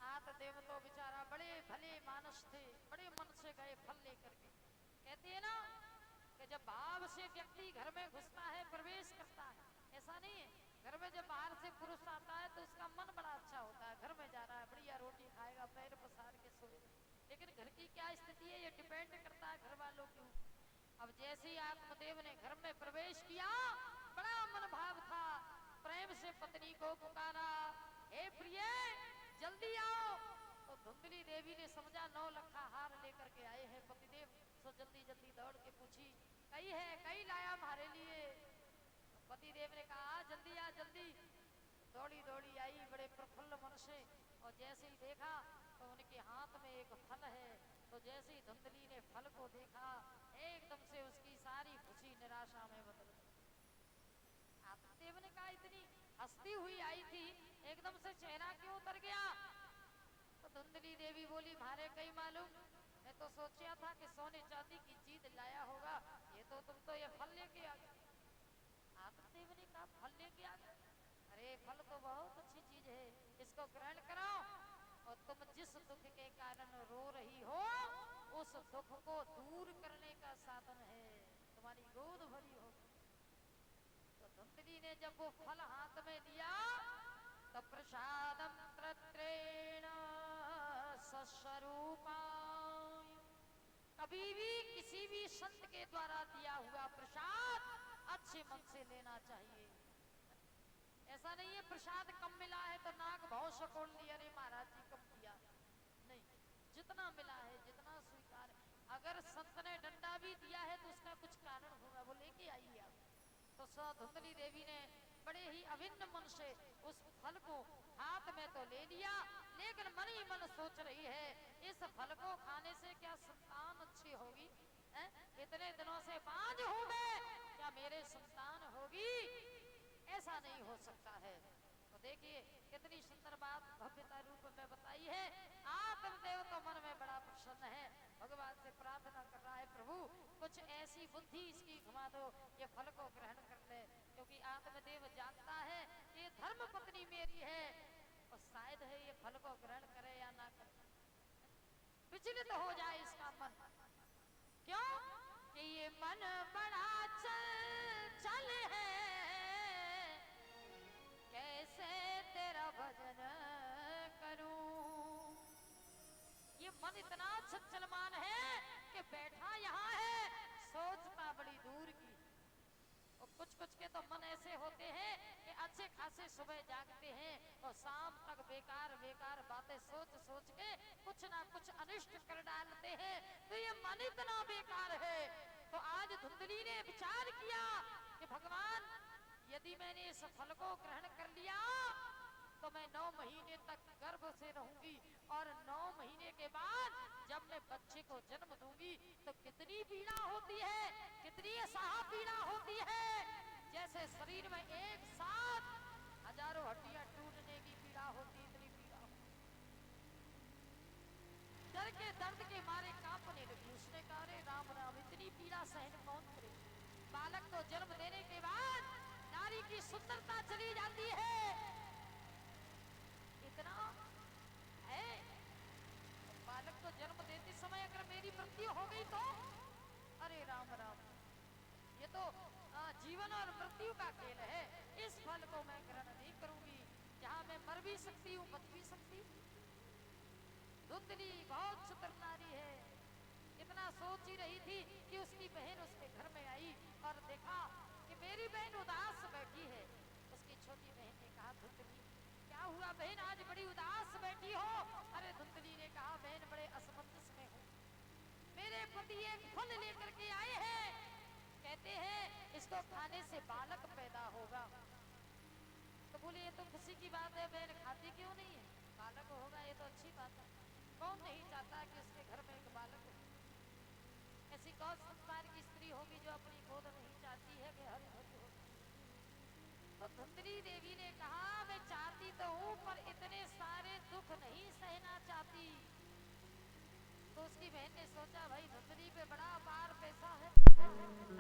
आत्मदेव तो बेचारा बड़े भले मानस थे, बड़े मन से गए फल लेकर के। कहते हैं ना कि जब भाव से व्यक्ति घर में घुसता है, प्रवेश करता है, ऐसा नहीं है घर में जब बाहर से पुरुष आता है तो उसका मन बड़ा अच्छा होता है, घर में जा रहा है बढ़िया रोटी खाएगा, पैर पसार के सोएगा। लेकिन घर की क्या स्थिति है ये डिपेंड करता है घर वालों के ऊपर। अब जैसे ही आत्मदेव ने घर में प्रवेश किया, बड़ा मन भाव था, प्रेम से पत्नी को पुकारा, हे प्रिय जल्दी आओ। तो धुंधली देवी ने समझा 9 लखा हार लेकर के आए हैं पतिदेव, सो जल्दी जल्दी दौड़ के पूछी कई है, कई लाया हमारे लिए। पतिदेव ने कहा जल्दी आ जल्दी। दौड़ी दौड़ी आई बड़े प्रफुल्ल मन से, और जैसे ही देखा तो उनके हाथ में एक फल है। तो जैसे ही धुंधली ने फल को देखा एकदम से उसकी सारी खुशी निराशा में बदल गई। आदित्यदेव ने कहा इतनी हंसती हुई आई थी, एकदम से चेहरा क्यों उतर गया? तो धुंधली देवी बोली मारे कई मालूम, मैं तो सोचा था कि सोने चांदी की चीज लाया होगा, ये तो तुम तो ये फल लेके आ गए। आदित्यदेव ने कहा फल लेके आ गए? अरे फल तो बहुत अच्छी चीज है, इसको ग्रहण करो, और तुम जिस दुख के कारण रो रही हो उस दुख को दूर करने का साधन है, तुम्हारी गोद भरी होगी। तो धुंधली ने जब वो फल हाथ में लिया तो प्रसादम त्रत्रेण सस्वरूपाय। कभी भी किसी भी संत के द्वारा दिया हुआ प्रसाद अच्छे मन से लेना चाहिए। ऐसा नहीं है प्रसाद कम मिला है तो नाक भाव सकोड़ लिया, अरे महाराज जी कम दिया, नहीं, जितना मिला है जितना स्वीकार है। अगर संत ने डंडा भी दिया है तो उसका कुछ कारण होगा, वो लेके आइए आप। तो धुंधली देवी ने बड़े ही अभिन्न मन से उस फल को हाथ में तो ले लिया, लेकिन मन ही मन सोच रही है इस फल को खाने से क्या संतान अच्छी होगी? इतने दिनों से बांझ हूं मैं, क्या मेरे संतान होगी? ऐसा नहीं हो सकता है। तो देखिए कितनी सुंदर बात भव्यता रूप में बताई है। आत्मदेव तो मन में बड़ा प्रसन्न है, भगवान से प्रार्थना कर रहा है प्रभु कुछ ऐसी बुद्धि इसकी घुमा दो, ये फल को ग्रहण कर ले, क्योंकि आत्मदेव जानता है ये धर्म पत्नी मेरी है, और शायद है ये फल को ग्रहण करे या ना करे, विचलित हो जाए इसका मन। क्यों कि ये मन बड़ा चल है, कैसे तेरा भजन करूं। ये मन इतना चंचलमान है कि बैठा यहाँ है सोचता बड़ी दूर की। और कुछ कुछ के तो मन ऐसे होते हैं कि अच्छे खासे सुबह जागते हैं और शाम तक बेकार बेकार बातें सोच सोच के कुछ ना कुछ अनिष्ट कर डालते हैं। तो ये मन इतना बेकार है। तो आज धुंधली ने विचार किया कि भगवान यदि मैंने इस फल को ग्रहण कर लिया तो मैं 9 महीने तक गर्भ से रहूंगी, और 9 महीने के बाद जब मैं बच्चे को जन्म दूंगी तो कितनी पीड़ा होती है, कितनी असह पीड़ा होती है। जैसे शरीर में एक साथ हजारों हड्डियां टूटने की पीड़ा होती, इतनी पीड़ा होती। डर के दर्द के मारे कांपने लगी। उसने कहा अरे राम राम, इतनी पीड़ा सहन कौन करे। बालक को जन्म देने के बाद नारी की सुंदरता चली जाती है, इतना है। बालक को जन्म देते समय अगर मेरी मृत्यु हो गई तो अरे राम राम, ये तो जीवन और मृत्यु का खेल है। इस फल को मैं ग्रहण नहीं करूंगी, जहां मैं मर भी सकती हूँ बच भी सकती हूँ। धुंधली बहुत चतुर नारी है, इतना सोच ही रही थी कि उसकी बहन उसके घर में आई और देखा कि मेरी बहन उदास बैठी है। उसकी छोटी बहन ने कहा धुंधली क्या हुआ बहन, आज बड़ी उदास बैठी हो? अरे धुंधली ने कहा बहन बड़े असमंजस में हूँ, मेरे पति एक फल लेकर के आए हैं, कहते हैं इसको खाने से बालक पैदा होगा। तो बोले ये तो खुशी की बात है बहन, खाती क्यों नहीं है? बालक होगा ये तो अच्छी बात है, कौन नहीं चाहता कि उसके घर में एक बालक हो। ऐसी कौन संस्कार की स्त्री होगी जो अपनी गोद नहीं चाहती है कि हरि हरि हो। तो धुंधली देवी ने कहा मैं चाहती तो हूँ पर इतने सारे दुख नहीं सहना चाहती। तो उसकी बहन ने सोचा भाई धुंधली पे बड़ा अपार पैसा है,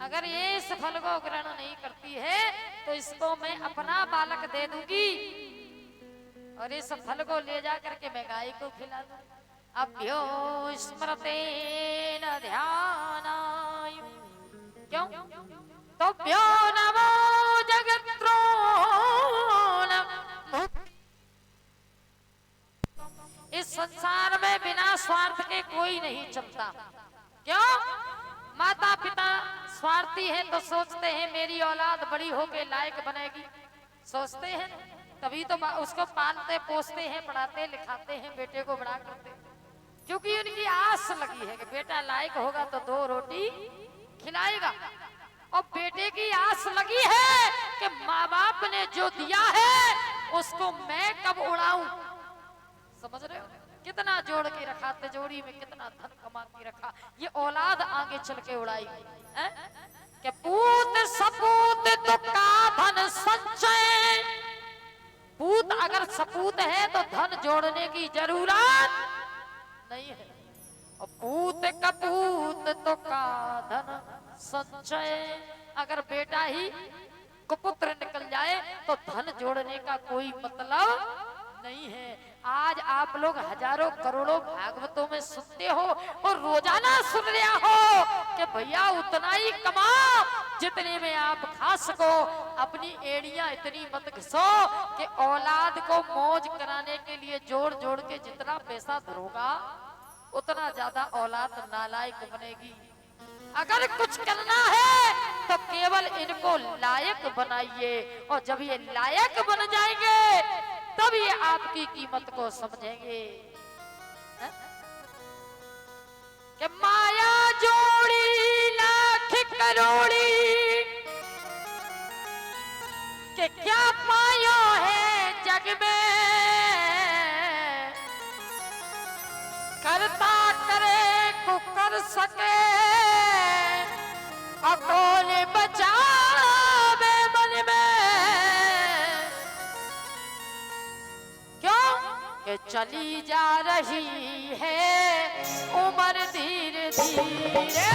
अगर ये इस फल को ग्रहण नहीं करती है तो इसको मैं अपना बालक दे दूंगी और इस फल को ले जा करके मैं गाय को खिला दूंगी। अभ्यो स्मृतेन ध्यानाय, क्यों तो भ्यो नमो जगत्रोण। इस संसार में बिना स्वार्थ के कोई नहीं चलता। क्यों? माता पिता स्वार्थी है तो सोचते हैं मेरी औलाद बड़ी होके लायक बनेगी, सोचते हैं। तभी तो उसको पालते पोसते हैं, पढ़ाते लिखाते हैं, बेटे को बड़ा करते हैं, क्योंकि उनकी आस लगी है कि बेटा लायक होगा तो 2 रोटी खिलाएगा। और बेटे की आस लगी है कि माँ बाप ने जो दिया है उसको मैं कब उड़ाऊं। समझ रहे हो कितना जोड़ के रखा, तिजोरी में कितना धन कमा के रखा, ये औलाद आगे चल के उड़ाएगी। कि पूत सपूत तो का धन संचय, पूत अगर सपूत है तो धन जोड़ने की जरूरत नहीं है, और पूत कपूत तो का धन संचय, अगर बेटा ही कुपुत्र निकल जाए तो धन जोड़ने का कोई मतलब नहीं है। आज आप लोग हजारों करोड़ों भागवतों में सुनते हो और रोजाना सुन रहा हो कि भैया उतना ही कमाओ जितने में आप खा सको, अपनी एड़ियां इतनी मत घिसो कि औलाद को मौज कराने के लिए जोड़ जोड़ के जितना पैसा धरोगा उतना ज्यादा औलाद नालायक बनेगी। अगर कुछ करना है तो केवल इनको लायक बनाइए, और जब ये लायक बन जाएंगे तब ये आपकी कीमत को समझेंगे। कि माया जोड़ी लाख करोड़ी, कि क्या पायो है जग में, करता करे को कर सके, कौन बचावे मन में। क्यों कि चली जा रही है उम्र धीरे धीरे,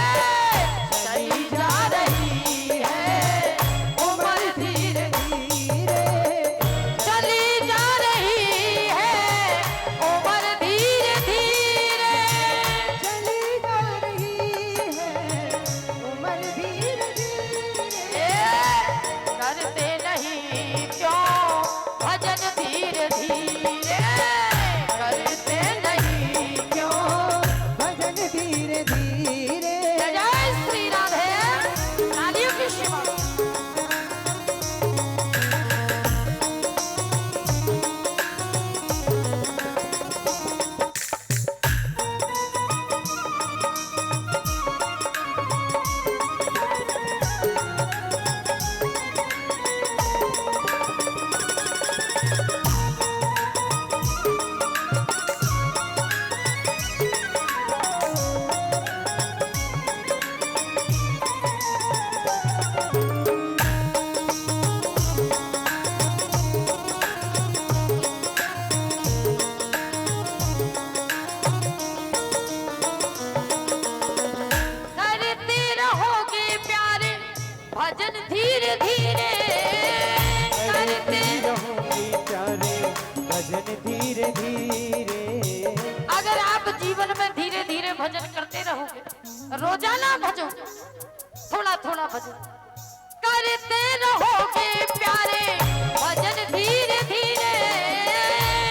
चली जा रही है उम्र धीरे धीरे, चली जा रही है उम्र धीरे धीरे, चली जा रही है उम्र धीरे धीरे। करते नहीं क्यों भजन धीरे धीरे, करते नहीं क्यों भजन धीरे धीरे। जय श्री राधे, नारियों की सेवा। करते रहोगे प्यारे भजन धीरे धीरे, करते रहोगे प्यारे भजन धीरे धीरे। अगर आप जीवन में धीरे धीरे भजन करते रहोगे, रोजाना भजो, थोड़ा थोड़ा भजो, करते रहोगे प्यारे भजन धीरे धीरे,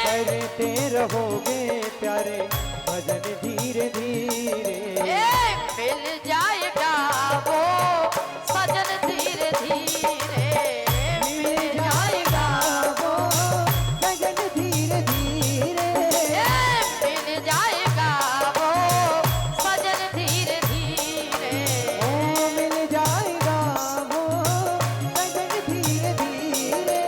करते रहोगे प्यारे भजन धीरे धीरे। मिल जाएगा वो सजन धीरे धीरे, मिल जाएगा वो भजन धीरे धीरे, मिल जाएगा वो सजन धीरे धीरे। ओ मिल जाएगा वो भजन धीरे धीरे।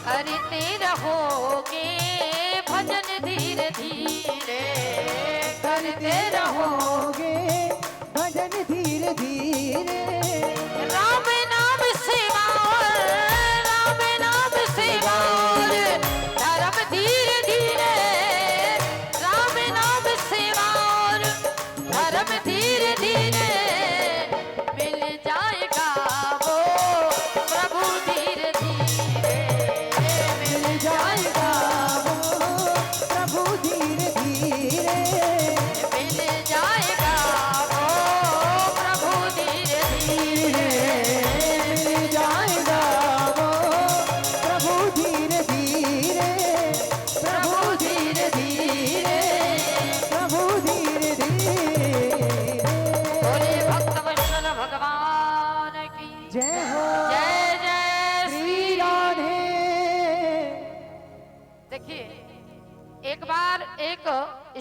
करते रहोगे भजन धीरे धीरे, करते रहोगे भजन धीरे धीरे। राम नाम सेवा और राम नाम सेवा और धर्म धीरे धीरे, राम नाम सेवा और धर्म धीरे धीरे, मिल जा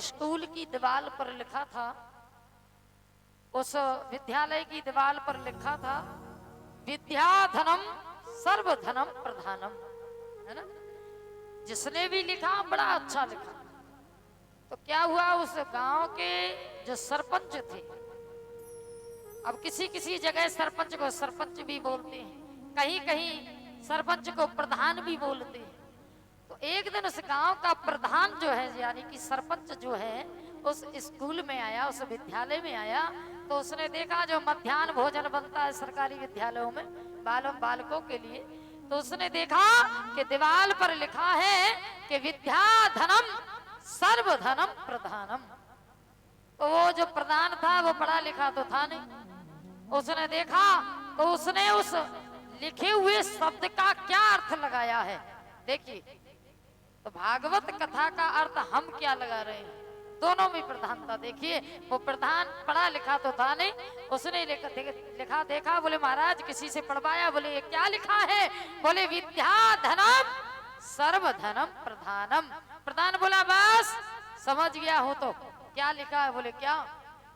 स्कूल की दीवार पर लिखा था, उस विद्यालय की दीवार पर लिखा था, विद्याधनम सर्वधनम प्रधानम, है ना। जिसने भी लिखा बड़ा अच्छा लिखा। तो क्या हुआ, उस गांव के जो सरपंच थे, अब किसी किसी जगह सरपंच को सरपंच भी बोलते हैं, कहीं कहीं सरपंच को प्रधान भी बोलते हैं। तो एक दिन उस गांव का प्रधान जो है, यानी कि सरपंच जो है, उस स्कूल में आया, उस विद्यालय में आया। तो उसने देखा जो मध्याह्न भोजन बनता है सरकारी विद्यालयों में बालकों के लिए, तो उसने देखा कि दीवार पर लिखा है कि विद्याधनम सर्वधनम प्रधानम। तो वो जो प्रधान था वो पढ़ा लिखा तो था नहीं। उसने देखा तो उसने उस लिखे हुए शब्द का क्या अर्थ लगाया है, देखिए। तो भागवत कथा का अर्थ हम क्या लगा रहे हैं, दोनों में प्रधानता देखिए। वो प्रधान पढ़ा लिखा तो था नहीं, उसने लिखा देखा, बोले महाराज किसी से पढ़वाया, बोले ये क्या लिखा है, बोले विद्याधनम सर्वधनम प्रधानम। प्रधान बोला बस समझ गया हो, तो क्या लिखा है, बोले क्या,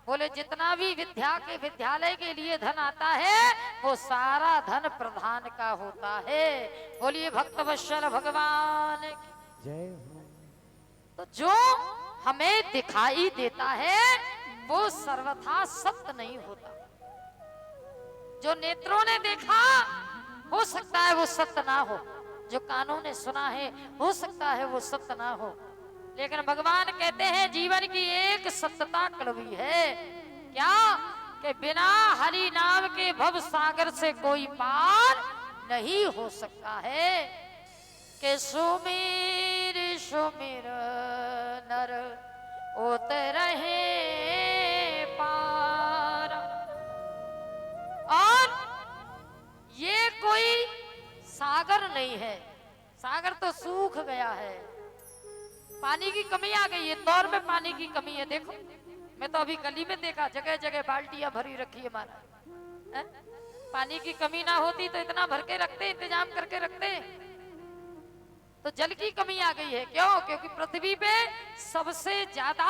बोले जितना भी विद्यालय के लिए धन आता है वो सारा धन प्रधान का होता है। बोलिए भक्तवत्सल भगवान की जय हो। तो जो हमें दिखाई देता है वो सर्वथा सत्य नहीं होता। जो नेत्रों ने देखा हो सकता है वो सत्य ना हो, जो कानों ने सुना है हो सकता है वो सत्य ना हो, लेकिन भगवान कहते हैं जीवन की एक सत्यता कड़वी है, क्या, कि बिना हरि नाम के भव सागर से कोई पार नहीं हो सकता है। कि सुमिर सुमिर नर उतरहे पार। और ये कोई सागर नहीं है, सागर तो सूख गया है, पानी की कमी आ गई है, दौर में पानी की कमी है। देखो मैं तो अभी गली में देखा, जगह जगह बाल्टियां भरी रखी है महाराज। पानी की कमी ना होती तो इतना भर के रखते, इंतजाम करके रखते। तो जल की कमी आ गई है, क्यों, क्योंकि पृथ्वी पे सबसे ज्यादा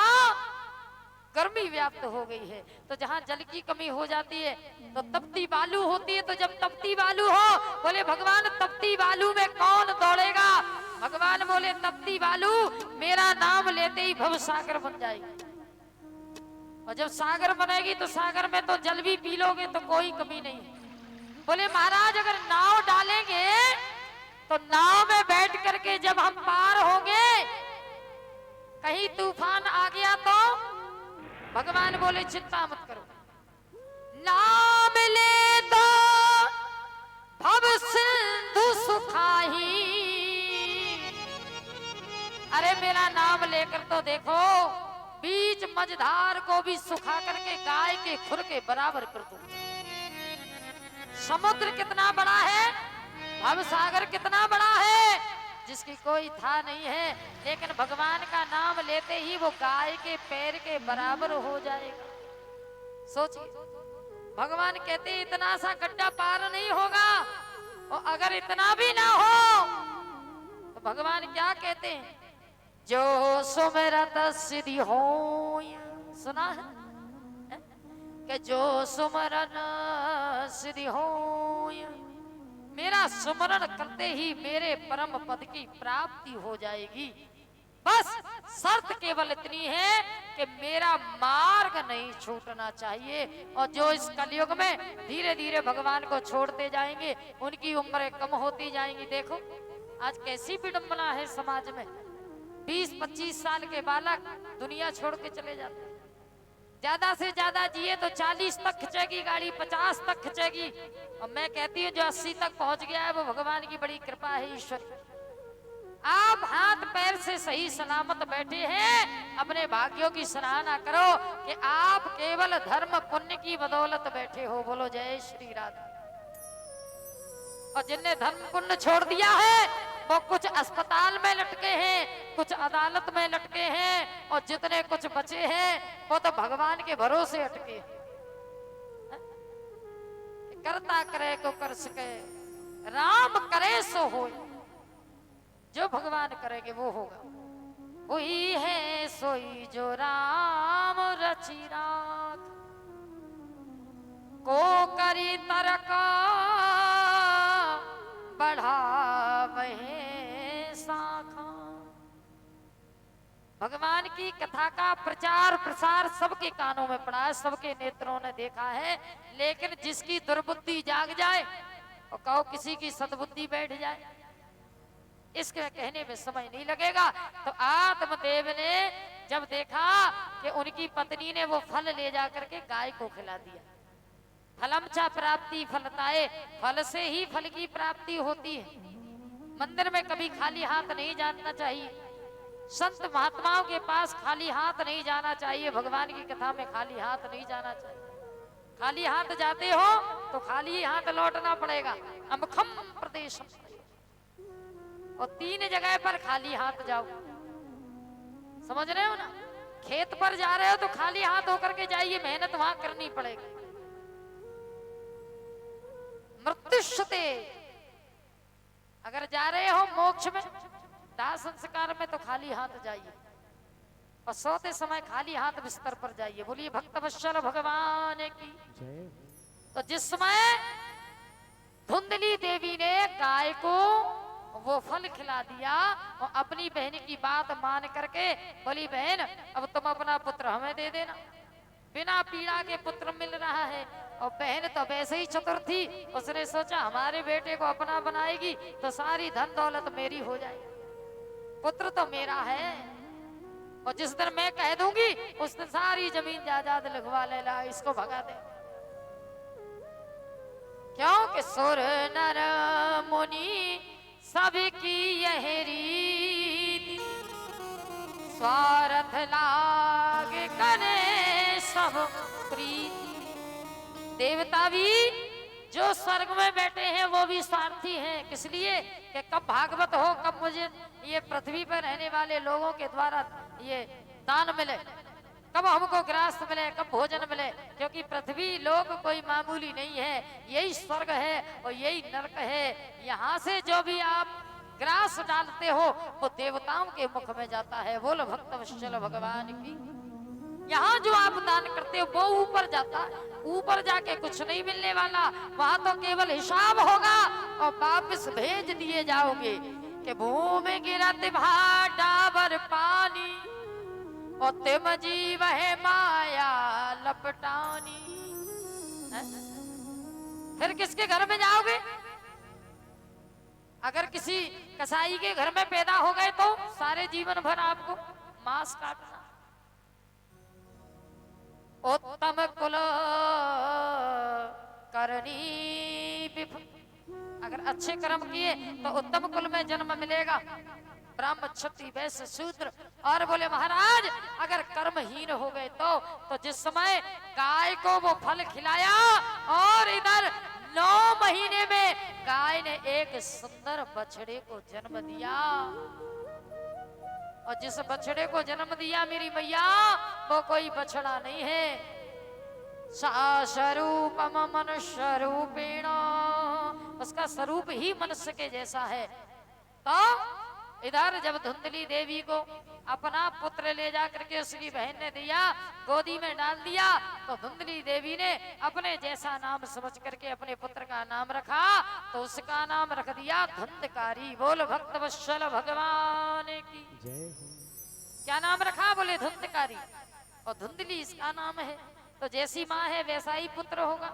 गर्मी व्याप्त हो गई है। तो जहाँ जल की कमी हो जाती है तो तपती बालू होती है। तो जब तपती बालू हो, बोले भगवान तपती बालू में कौन दौड़ेगा, भगवान बोले तपती बालू मेरा नाम लेते ही भव सागर बन जाएगी। और जब सागर बनेगी तो सागर में तो जल भी पी लोगे तो कोई कमी नहीं है। बोले महाराज अगर नाव डालेंगे तो नाव में बैठ करके जब हम पार होंगे, कहीं तूफान आ गया तो भगवान बोले चिंता मत करो, नाम ले तो भव सिंधु सुखाही। अरे मेरा नाम लेकर तो देखो, बीच मझधार को भी सुखा करके गाय के खुर के बराबर कर दूं। समुद्र कितना बड़ा है, भव सागर कितना बड़ा है, जिसकी कोई था नहीं है, लेकिन भगवान का नाम लेते ही वो गाय के पैर के बराबर हो जाएगा। सोचिए, भगवान कहते इतना सा गड्ढा पार नहीं होगा, और अगर इतना भी ना हो तो भगवान क्या कहते हैं, जो सुमिरत सिद्धि हो। सुना है कि जो सुमरन सिद्धि हो, मेरा सुमरण करते ही मेरे परम पद की प्राप्ति हो जाएगी। बस शर्त केवल इतनी है कि मेरा मार्ग नहीं छूटना चाहिए। और जो इस कलयुग में धीरे धीरे भगवान को छोड़ते जाएंगे उनकी उम्रें कम होती जाएंगी। देखो आज कैसी विडंबना है समाज में, 20-25 साल के बालक दुनिया छोड़ के चले जाते हैं। ज्यादा से ज्यादा जिए तो 40 तक खिंचेगी गाड़ी, 50 तक खिंचेगी। और मैं कहती हूँ जो 80 तक पहुंच गया है वो भगवान की बड़ी कृपा है, ईश्वर। आप हाथ पैर से सही सलामत बैठे हैं, अपने भाग्यों की सराहना करो कि आप केवल धर्म पुण्य की बदौलत बैठे हो। बोलो जय श्री राधा। और जिनने धर्म पुण्य छोड़ दिया है वो कुछ अस्पताल में लटके हैं, कुछ अदालत में लटके हैं, और जितने कुछ बचे हैं वो तो भगवान के भरोसे अटके हैं। करता करे को कर सके, राम करे सो होए। जो भगवान करेंगे वो होगा। हुई है सोई जो राम रचि राख, को करी तरका बढ़ावे शाखा। भगवान की कथा का प्रचार प्रसार सबके कानों में पड़ा है, सबके नेत्रों ने देखा है, लेकिन जिसकी दुर्बुद्धि जाग जाए और कहो किसी की सद्बुद्धि बैठ जाए, इसके कहने में समय नहीं लगेगा। तो आत्मदेव ने जब देखा कि उनकी पत्नी ने वो फल ले जा करके गाय को खिला दिया, फलम चा प्राप्ति फलताए, फल से ही फल की प्राप्ति होती है। मंदिर में कभी खाली हाथ नहीं जाना चाहिए, संत महात्माओं के पास खाली हाथ नहीं जाना चाहिए, भगवान की कथा में खाली हाथ नहीं जाना चाहिए। खाली हाथ जाते हो तो खाली हाथ लौटना पड़ेगा। अमखम प्रदेश, और 3 जगह पर खाली हाथ जाओ, समझ रहे हो ना। खेत पर जा रहे हो तो खाली हाथ होकर के जाइए, मेहनत वहां करनी पड़ेगी। मृत्युष्यते, अगर जा रहे हो मोक्ष में, दाह संस्कार में, तो खाली हाथ जाइए, और सोते समय खाली हाथ बिस्तर पर जाइए। बोलिए भक्तवत्सल भगवान की। तो जिस समय धुंधली देवी ने गाय को वो फल खिला दिया और अपनी बहन की बात मान करके बोली, बहन अब तुम अपना पुत्र हमें दे देना, बिना पीड़ा के पुत्र मिल रहा है। और बहन तो वैसे ही चतुर थी, उसने सोचा हमारे बेटे को अपना बनाएगी तो सारी धन दौलत मेरी हो जाएगी, पुत्र तो मेरा है, और जिस दिन मैं कह दूंगी उस दिन सारी जमीन जायदाद लिखवा लेना, इसको भगा दे। क्योंकि सुर नर मुनि सबकी यह रीति, स्वार्थ लाग करे सब प्रीति। देवता भी जो स्वर्ग में बैठे हैं वो भी स्वार्थी हैं, किस लिए कि कब भागवत हो, कब मुझे ये पृथ्वी पर रहने वाले लोगों के द्वारा ये दान मिले, कब हमको ग्रास मिले, कब भोजन मिले। क्योंकि पृथ्वी लोक कोई मामूली नहीं है, यही स्वर्ग है और यही नरक है। यहाँ से जो भी आप ग्रास डालते हो वो देवताओं के मुख में जाता है। बोलो भक्तवत्सल भगवान की। यहाँ जो आप दान करते हो वो ऊपर जाता है, ऊपर जाके कुछ नहीं मिलने वाला, वहां तो केवल हिसाब होगा और वापस भेज दिए जाओगे कि भूमि गिरत भाडावर पानी और तिम जीव है माया लपटानी। फिर किसके घर में जाओगे? अगर किसी कसाई के घर में पैदा हो गए तो सारे जीवन भर आपको मांस काटना। उत्तम कुल करनी विभ, अगर अच्छे कर्म किए तो उत्तम कुल में जन्म मिलेगा, ब्राह्मण क्षत्रिय वैश्य शूद्र। और बोले महाराज अगर कर्महीन हो गए तो जिस समय गाय को वो फल खिलाया और इधर 9 महीने में गाय ने एक सुंदर बछड़े को जन्म दिया, और जिस बछड़े को जन्म दिया मेरी मैया वो कोई बछड़ा नहीं है, स्वरूपम मनुष्य रूपेण, उसका स्वरूप ही मनुष्य के जैसा है। तो इधर जब धुंधली देवी को अपना पुत्र ले जा करके उसकी बहन ने दिया, गोदी में डाल दिया, तो धुंधली देवी ने अपने जैसा नाम समझ करके अपने पुत्र का नाम रखा, तो उसका नाम रख दिया धुंधकारी। बोल भक्तवत्सल भगवान की जय हो। क्या नाम रखा? बोले धुंधकारी, और धुंधली इसका नाम है। तो जैसी माँ है वैसा ही पुत्र होगा,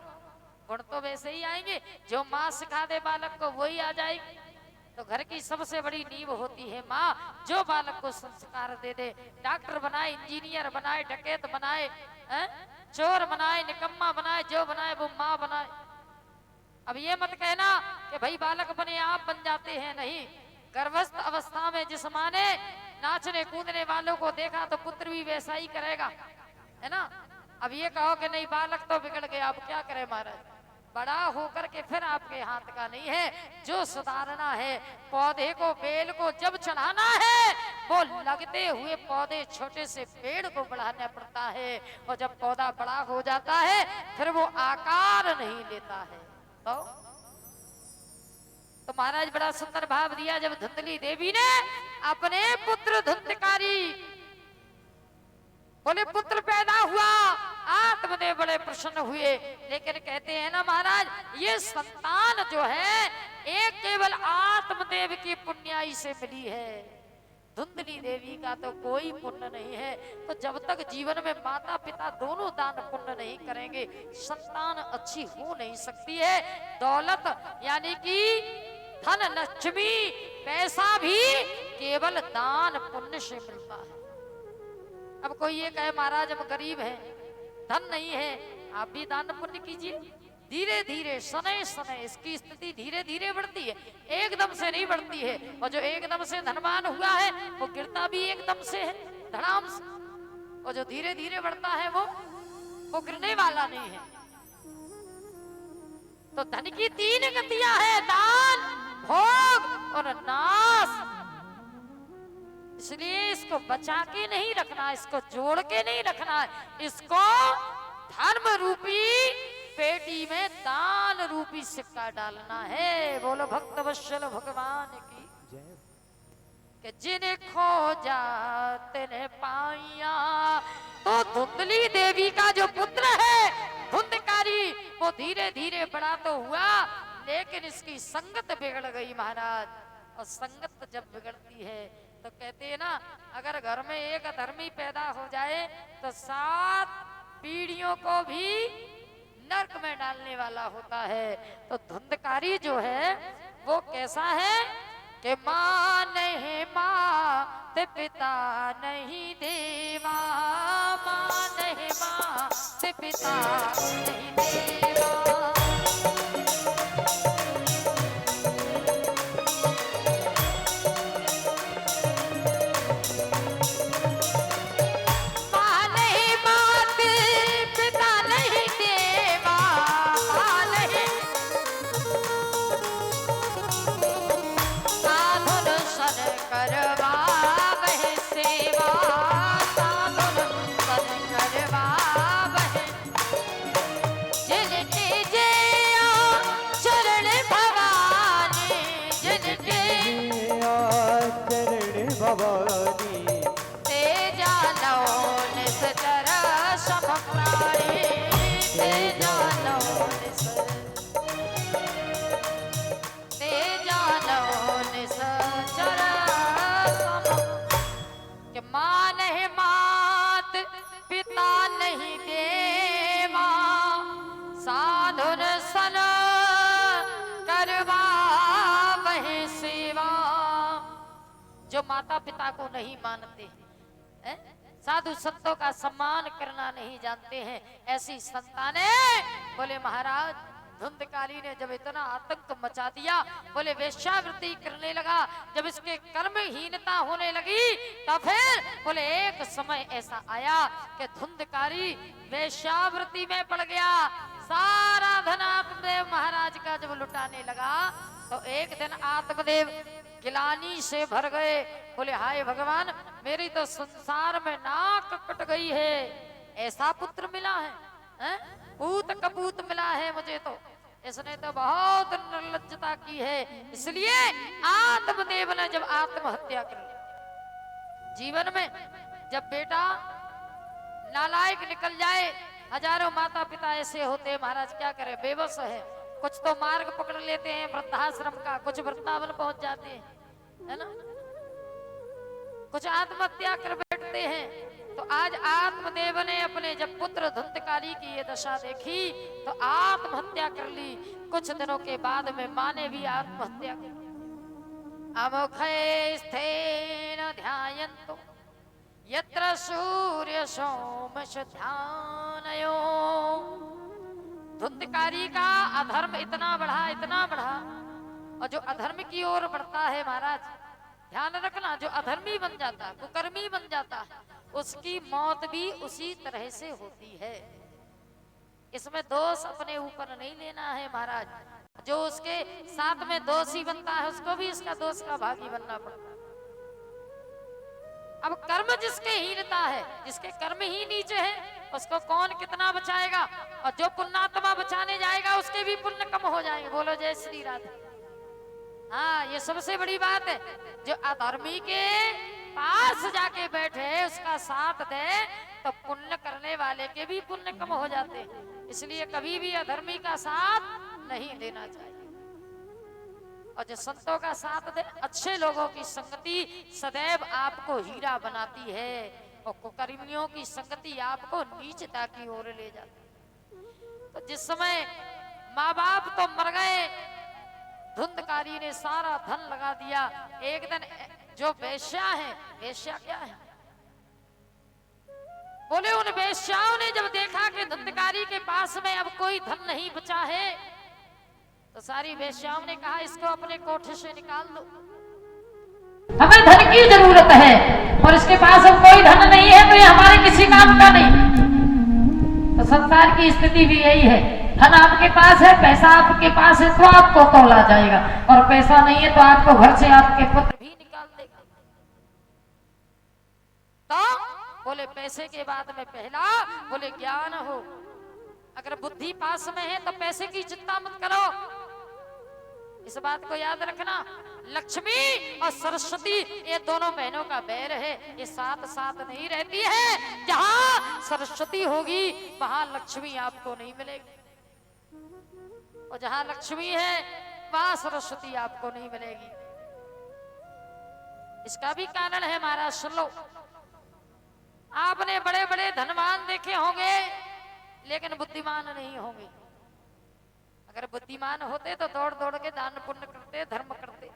गुण तो वैसे ही आएंगे, जो माँ सिखा दे बालक को वही आ जाएगी। तो घर की सबसे बड़ी नींव होती है माँ, जो बालक को संस्कार दे दे, डॉक्टर बनाए, इंजीनियर बनाए, डकैत बनाए, चोर बनाए, निकम्मा बनाए, जो बनाए वो माँ बनाए। अब ये मत कहना कि भाई बालक बने आप बन जाते हैं, नहीं। गर्भस्थ अवस्था में जिस माँ ने नाचने कूदने वालों को देखा तो पुत्र भी वैसा ही करेगा, है ना। अब ये कहो कि नहीं बालक तो बिगड़ गया, अब क्या करे महाराज, बड़ा होकर के फिर आपके हाथ का नहीं है। जो सुधारना है, पौधे को, बेल को जब चढ़ाना है वो लगते हुए पौधे छोटे से पेड़ को बढ़ाना पड़ता है, और जब पौधा बड़ा हो जाता है फिर वो आकार नहीं लेता है। तो तो महाराज बड़ा सुंदर भाव दिया जब धुंधली देवी ने अपने पुत्र धुंधकारी बोले पुत्र पैदा हुआ, आत्मदेव बड़े प्रसन्न हुए। लेकिन कहते हैं ना महाराज, ये संतान जो है एक केवल आत्मदेव की पुण्याई से मिली है, धुंधली देवी का तो कोई पुण्य नहीं है। तो जब तक जीवन में माता पिता दोनों दान पुण्य नहीं करेंगे, संतान अच्छी हो नहीं सकती है। दौलत यानी कि धन लक्ष्मी पैसा भी केवल दान पुण्य से मिलता है। अब कोई ये कहे महाराज हम गरीब हैं, धन नहीं है, आप भी दान पुण्य कीजिए। धीरे धीरे सनय सनय इसकी स्थिति धीरे धीरे बढ़ती है, एकदम से नहीं बढ़ती है। और जो एकदम से धनवान हुआ है वो गिरता भी एकदम से है, धड़ाम से। और जो धीरे धीरे बढ़ता है वो गिरने वाला नहीं है। तो धन की तीन गतियां है, दान, भोग और नाश। इसलिए इसको बचा के नहीं रखना, इसको जोड़ के नहीं रखना है, इसको धर्म रूपी पेटी में दान रूपी सिक्का डालना है। बोलो भक्त वत्सल भगवान की कि जिन्हें खोजा तिन्हें पाइया। तो धुंधली देवी का जो पुत्र है धुंधकारी, वो धीरे धीरे बड़ा तो हुआ, लेकिन इसकी संगत बिगड़ गई महाराज। और संगत जब बिगड़ती है तो कहते हैं ना, अगर घर में एक अधर्मी पैदा हो जाए तो 7 पीढ़ियों को भी नरक में डालने वाला होता है। तो धुंधकारी जो है वो कैसा है कि माँ नहीं माँ ते पिता नहीं देवा, माँ नहीं माँ ते पिता नहीं देवा। जो माता पिता को नहीं मानते हैं, साधु संतों का सम्मान करना नहीं जानते हैं, ऐसी संतानें। बोले महाराज धुंधकारी ने जब इतना आतंक मचा दिया, बोले वेश्यावृत्ति करने लगा, जब इसके कर्महीनता होने लगी तब फिर बोले एक समय ऐसा आया कि धुंधकारी वेश्यावृत्ति में पड़ गया। सारा धन आत्मदेव महाराज का जब लुटाने लगा तो एक दिन आत्मदेव गिलानी से भर गए। बोले हाय भगवान, मेरी तो संसार में नाक कट गई है, ऐसा पुत्र मिला है, पूत कपूत मिला है मुझे तो। इसने तो बहुत निर्लज्जता की है। इसलिए आत्मदेव ने जब आत्महत्या कर ली, जीवन में जब बेटा नालायक निकल जाए, हजारों माता पिता ऐसे होते हैं महाराज, क्या करे, बेबस है। कुछ तो मार्ग पकड़ लेते हैं वृद्धाश्रम का, कुछ वृंदावन पहुंच जाते हैं, है ना, कुछ आत्महत्या कर बैठते हैं। तो आज आत्मदेव ने अपने जब पुत्र धुंधकारी की ये दशा देखी तो आत्महत्या कर ली। कुछ दिनों के बाद में माँ ने भी आत्महत्या कर ली। अमुखे स्थेन ध्यायन्तो यत्र सूर्य सोमश ध्यानयो। धुंधकारी का अधर्म इतना बढ़ा, और जो अधर्म की ओर बढ़ता है महाराज, ध्यान रखना, जो अधर्मी बन जाता, कुकर्मी बन जाता, उसकी मौत भी उसी तरह से होती है। इसमें दोष अपने ऊपर नहीं लेना है महाराज। जो उसके साथ में दोषी बनता है उसको भी इसका दोष का भागी बनना पड़ता है। अब कर्म जिसके हीनता है, जिसके कर्म ही नीचे है, उसको कौन कितना बचाएगा। और जो पुण्यात्मा बचाने जाएगा उसके भी पुण्य कम हो जाएंगे। बोलो जय श्री राधे। हाँ, ये सबसे बड़ी बात है। जो अधर्मी के पास जाके बैठे उसका साथ दे तो पुण्य करने वाले के भी पुण्य कम हो जाते हैं। इसलिए कभी भी अधर्मी का साथ नहीं देना चाहिए। और जो संतों का साथ दे, अच्छे लोगों की संगति सदैव आपको हीरा बनाती है और कुकर्मियों की संगति आपको नीचता की ओर ले जाती है। तो जिस समय माँ बाप तो मर गए, धुंधकारी ने सारा धन लगा दिया। एक दिन जो वेश्या है, वेश्या क्या है, बोले उन वेश्याओं ने जब देखा कि धुंधकारी के पास में अब कोई धन नहीं बचा है, तो सारी वेश्याओं ने कहा इसको अपने कोठे से निकाल दो, हमें धन की जरूरत है और इसके पास अब कोई धन नहीं है तो ये हमारे किसी काम का नहीं। तो संसार की स्थिति भी यही है, धन आपके पास है, पैसा आपके पास है तो आपको तोला जाएगा, और पैसा नहीं है तो आपको घर से आपके पुत्र भी निकाल देगा। तो बोले पैसे के बाद में पहला बोले ज्ञान हो। अगर बुद्धि पास में है तो पैसे की चिंता मत करो। इस बात को याद रखना, लक्ष्मी और सरस्वती ये दोनों बहनों का बैर है, ये साथ साथ नहीं रहती है। जहां सरस्वती होगी वहां लक्ष्मी आपको नहीं मिलेगी, और जहां लक्ष्मी है वहां सरस्वती आपको नहीं मिलेगी। इसका भी कारण है महाराज, सुन लो। आपने बड़े बड़े धनवान देखे होंगे लेकिन बुद्धिमान नहीं होंगे। अगर बुद्धिमान होते तो दौड़ दौड़ के दान पुण्य करते, धर्म करते।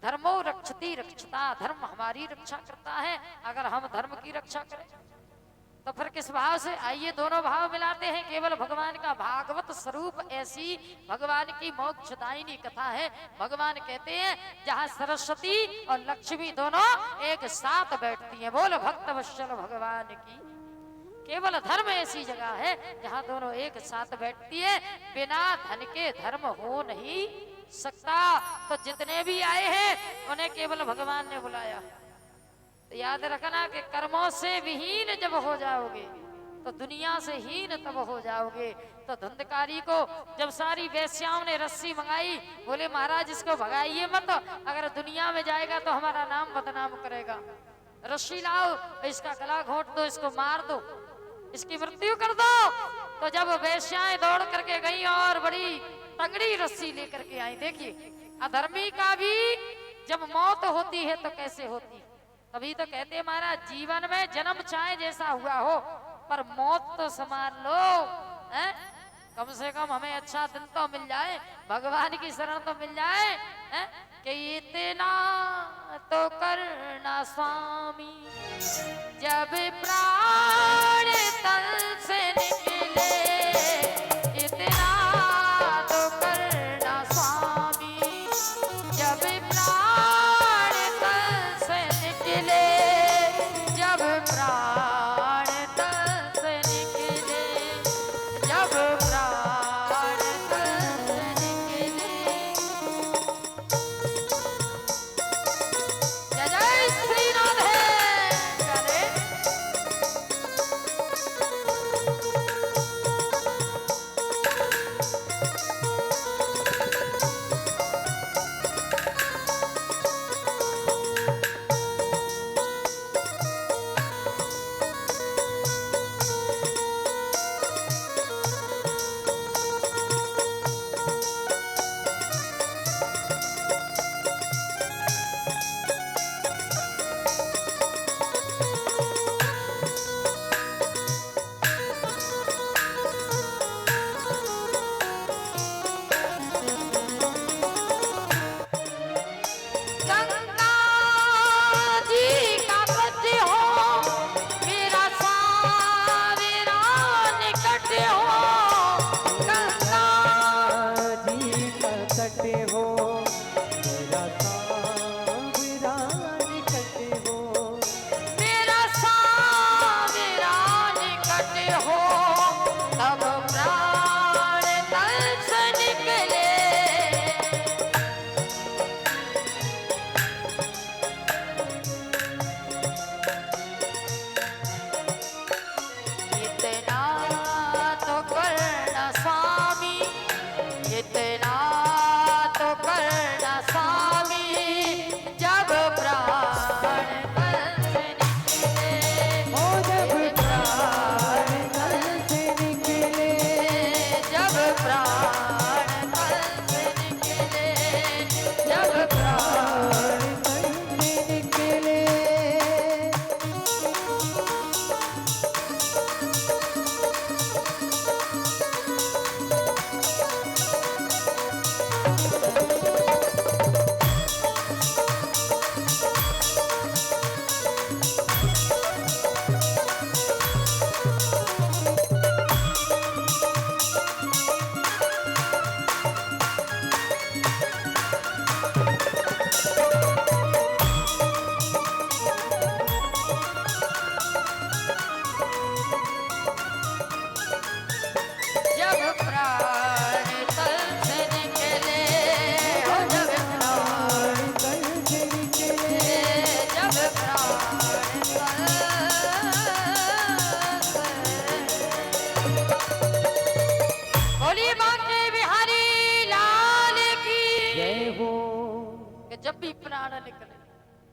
धर्मो रक्षति रक्षता, धर्म हमारी रक्षा करता है। अगर हम धर्म की रक्षा करें तो फिर किस भाव से? आइए दोनों भाव मिलाते हैं। केवल भगवान का भागवत स्वरूप ऐसी भगवान की मोक्षदायिनी कथा है। भगवान कहते हैं जहाँ सरस्वती और लक्ष्मी दोनों एक साथ बैठती हैं। बोल भक्त वत्सल भगवान की। केवल धर्म ऐसी जगह है जहाँ दोनों एक साथ बैठती है। बिना धन के धर्म हो नहीं सकता। तो जितने भी आए हैं उन्हें केवल भगवान ने बुलाया। तो याद रखना कि कर्मों से विहीन जब हो जाओगे तो दुनिया से हीन तब हो जाओगे। तो धुंधकारी को जब सारी वेश्याओं ने रस्सी मंगाई, बोले महाराज इसको भगाइए मत, अगर दुनिया में जाएगा तो हमारा नाम बदनाम करेगा। रस्सी लाओ, इसका गला घोंट दो, इसको मार दो, इसकी मृत्यु कर दो। तो जब वेश्याएं दौड़ करके गई और बड़ी तगड़ी रस्सी लेकर के आई। देखिए अधर्मी का भी जब मौत होती है तो कैसे होती है। तभी तो कहते हैं महाराज जीवन में जन्म चाहे जैसा हुआ हो पर मौत तो संभाल लो, हैं? कम से कम हमें अच्छा दिन तो मिल जाए, भगवान की शरण तो मिल जाए, हैं? कि इतना तो करना स्वामी जब प्राण तन से निकले, इतना तो करना स्वामी जब प्राण तन से निकले, जब प्राण तन से निकले, जब प्राण तन से निकले। जय जय श्री राधे करे। गंगा जी का पथ हो मेरा सावेरा निकट हो, गंगा जी का तट हो मेरा सावरा निकट हो, मेरा सावेरा निकट हो, तब प्राण तन से निकले। इतना तो करना स्वामी, इतना तो करना प्राण निकले।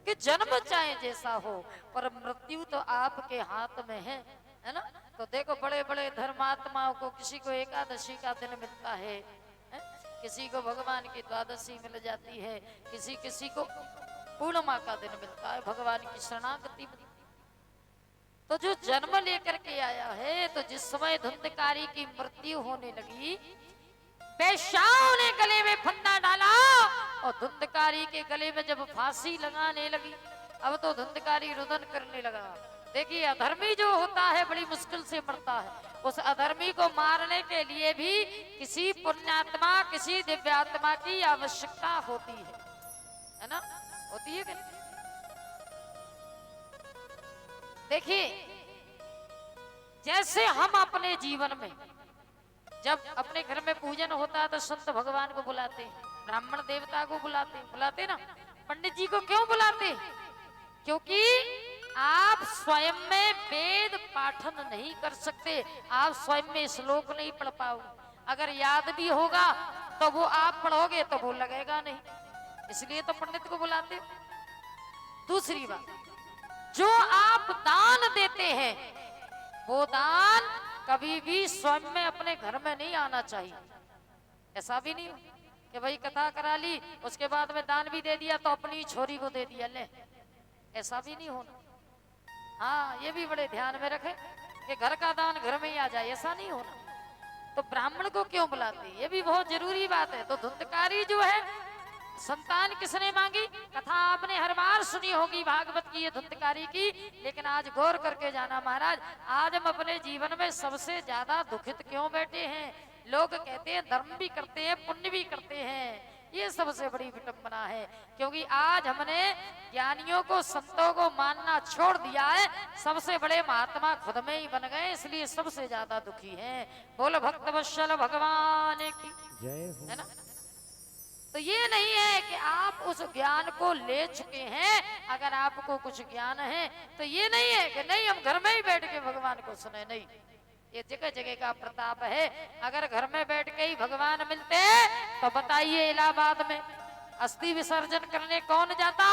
कि जन्म चाहे जैसा हो पर मृत्यु तो आपके हाथ में है ना। तो देखो बड़े बड़े धर्मात्माओं को किसी को एकादशी का दिन मिलता है, किसी को भगवान की द्वादशी मिल जाती है, किसी किसी को पूर्णिमा का दिन मिलता है, भगवान की शरणागति मिलती है। तो जो जन्म लेकर के आया है, तो जिस समय धुंधकारी की मृत्यु होने लगी, वेश्याओं ने गले में फंदा डाला और धुंधकारी के गले में जब फांसी लगाने लगी, अब तो धुंधकारी रुदन करने लगा। देखिए अधर्मी जो होता है बड़ी मुश्किल से मरता है, उस अधर्मी को मारने के लिए भी किसी पुण्यात्मा किसी दिव्यात्मा की आवश्यकता होती है ना, होती है कि नहीं? देखिए जैसे हम अपने जीवन में जब अपने घर में पूजन होता है तो संत भगवान को बुलाते हैं, ब्राह्मण देवता को बुलाते ना। पंडित जी को क्यों बुलाते? क्योंकि आप स्वयं में वेद पाठन नहीं कर सकते, आप स्वयं में श्लोक नहीं पढ़ पाओगे। अगर याद भी होगा तो वो आप पढ़ोगे तो वो लगेगा नहीं, इसलिए तो पंडित को बुलाते। दूसरी बात, जो आप दान देते हैं वो दान कभी भी स्वयं में अपने घर में नहीं आना चाहिए। ऐसा भी नहीं कि भाई कथा करा ली उसके बाद में दान भी दे दिया तो अपनी छोरी को दे दिया, ले, ऐसा भी नहीं होना। हाँ ये भी बड़े ध्यान में रखें कि घर का दान घर में ही आ जाए, ऐसा नहीं होना। तो ब्राह्मण को क्यों बुलाते, ये भी बहुत जरूरी बात है। तो धुंधकारी जो है संतान किसने मांगी? कथा आपने हर बार सुनी होगी भागवत की, ये धुंधकारी की, लेकिन आज गौर करके जाना महाराज, आज हम अपने जीवन में सबसे ज्यादा दुखित क्यों बैठे हैं? लोग कहते हैं धर्म भी करते हैं पुण्य भी करते हैं, ये सबसे बड़ी विडंबना है। क्योंकि आज हमने ज्ञानियों को संतों को मानना छोड़ दिया है, सबसे बड़े महात्मा खुद में ही बन गए, इसलिए सबसे ज्यादा दुखी हैं। बोल भक्त वत्सल भगवान की जय हो। है ना। तो ये नहीं है कि आप उस ज्ञान को ले चुके हैं, अगर आपको कुछ ज्ञान है तो ये नहीं है कि नहीं हम घर में ही बैठ के भगवान को सुने, नहीं, ये जगह जगह का प्रताप है। अगर घर में बैठ के ही भगवान मिलते तो बताइए इलाहाबाद में अस्थि विसर्जन करने कौन जाता?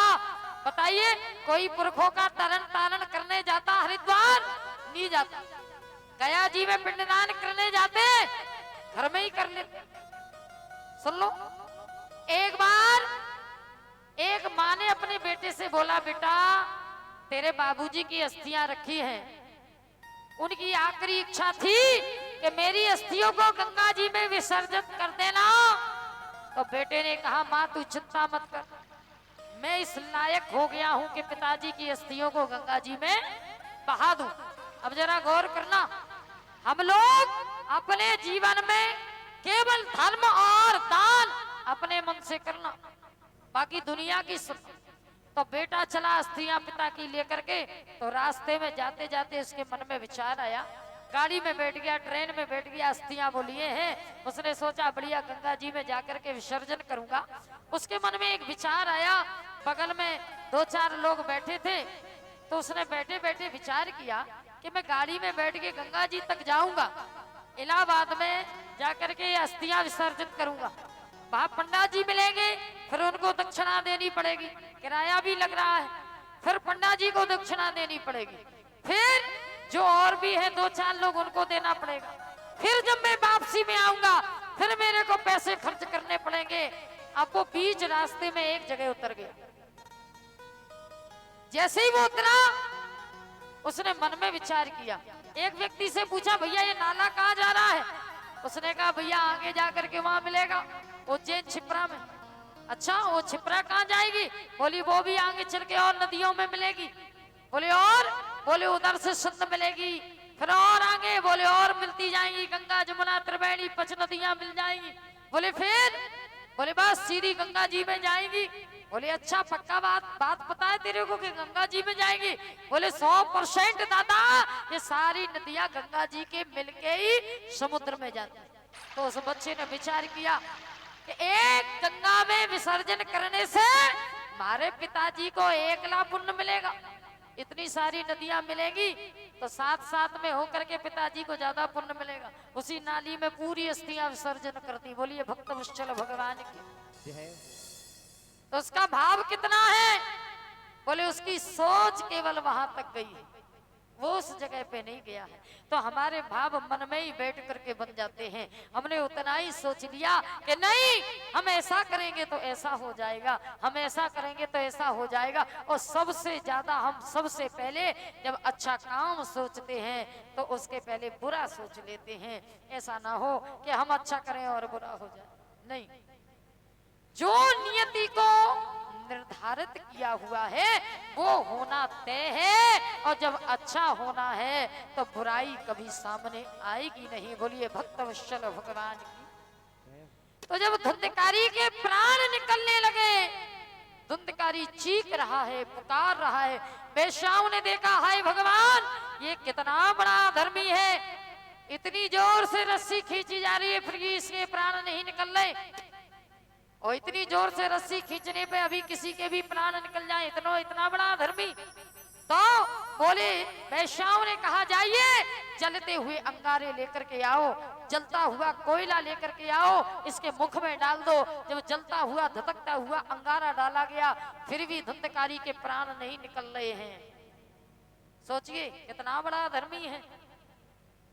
बताइए कोई पुरखों का तरन तारण करने जाता हरिद्वार? नहीं जाता। गया जी में पिंडदान करने जाते, घर में ही कर लेते। सुन लो, एक बार एक माँ ने अपने बेटे से बोला, बेटा तेरे बाबूजी की अस्थियां रखी हैं, उनकी आखिरी इच्छा थी कि मेरी अस्थियों को गंगा जी में विसर्जित कर देना। तो बेटे ने कहा माँ तू चिंता मत कर, मैं इस लायक हो गया हूं कि पिताजी की अस्थियों को गंगा जी में बहा दूं। अब जरा गौर करना, हम लोग अपने जीवन में केवल धर्म और दान अपने मन से करना, बाकी दुनिया की सब। तो बेटा चला अस्थियां पिता की लेकर के, तो रास्ते में जाते जाते उसके मन में विचार आया, गाड़ी में बैठ गया, ट्रेन में बैठ गया, अस्थियां वो लिए हैं, उसने सोचा बढ़िया गंगा जी में जाकर के विसर्जन करूंगा। उसके मन में एक विचार आया, बगल में 2-4 लोग बैठे थे, तो उसने बैठे बैठे विचार किया कि मैं गाड़ी में बैठ के गंगा जी तक जाऊंगा, इलाहाबाद में जाकर के अस्थियां विसर्जित करूंगा, वहां पंडित जी मिलेंगे, फिर उनको दक्षिणा देनी पड़ेगी, किराया भी लग रहा है, फिर पंडित जी को दक्षिणा देनी पड़ेगी, फिर जो और भी है 2-4 लोग उनको देना पड़ेगा, फिर जब मैं वापसी में आऊंगा फिर मेरे को पैसे खर्च करने पड़ेंगे। अब वो बीच रास्ते में एक जगह उतर गया। जैसे ही वो उतरा उसने मन में विचार किया, एक व्यक्ति से पूछा भैया ये नाला कहाँ जा रहा है? उसने कहा भैया आगे जाकर के वहां मिलेगा, उज्जैन छिपरा में। अच्छा वो छिपरा कहाँ जाएगी? बोली वो भी आगे चल के और नदियों में मिलेगी। बोले और? बोले उधर से सिंध मिलेगी, फिर और आगे, बोले और मिलती जाएंगी, गंगा जमुना त्रिवेणी 5 नदियां मिल जाएंगी। बोले फिर? बोले बस सीधी गंगा जी में जाएंगी। बोले अच्छा पक्का बात पता है तेरे को कि गंगा जी में जाएंगी? बोले 100% दादा, ये सारी नदियां गंगा जी के मिलके ही समुद्र में जाती। तो उस बच्चे ने विचार किया कि एक गंगा में विसर्जन करने से हमारे पिताजी को 1 लाख पुण्य मिलेगा, इतनी सारी नदियां मिलेगी तो साथ साथ में होकर के पिताजी को ज्यादा पुण्य मिलेगा। उसी नाली में पूरी अस्थियां विसर्जन करती। बोलिए भक्त वत्सल भगवान की। तो उसका भाव कितना है? बोले उसकी सोच केवल वहां तक गई है, वो उस जगह पे नहीं गया है। तो हमारे भाव मन में ही बैठ करके बन जाते हैं। हमने उतना ही सोच लिया कि नहीं, हम ऐसा करेंगे तो ऐसा हो जाएगा, हम ऐसा करेंगे तो ऐसा हो जाएगा। और सबसे ज्यादा हम सबसे पहले जब अच्छा काम सोचते हैं तो उसके पहले बुरा सोच लेते हैं। ऐसा ना हो कि हम अच्छा करें और बुरा हो जाए, नहीं। जो नियति को निर्धारित किया हुआ है वो होना तय है, और जब अच्छा होना है तो बुराई कभी सामने आएगी नहीं। बोलिए भक्तवत्सल भगवान की। तो जब धुंधकारी के प्राण निकलने लगे, धुंधकारी चीख रहा है, पुकार रहा है, वेश्याओं ने देखा, हाय भगवान, ये कितना बड़ा धर्मी है, इतनी जोर से रस्सी खींची जा रही है फिर भी इसके प्राण नहीं निकल रहे, और इतनी जोर से रस्सी खींचने पे अभी किसी के भी प्राण निकल जाए, इतना बड़ा धर्मी। तो बोले, वैश्याओं ने कहा, जाइए जलते हुए अंगारे लेकर के आओ, जलता हुआ कोयला लेकर के आओ, इसके मुख में डाल दो। जब जलता हुआ धधकता हुआ अंगारा डाला गया फिर भी धुंधकारी के प्राण नहीं निकल रहे हैं। सोचिए कितना बड़ा धर्मी है।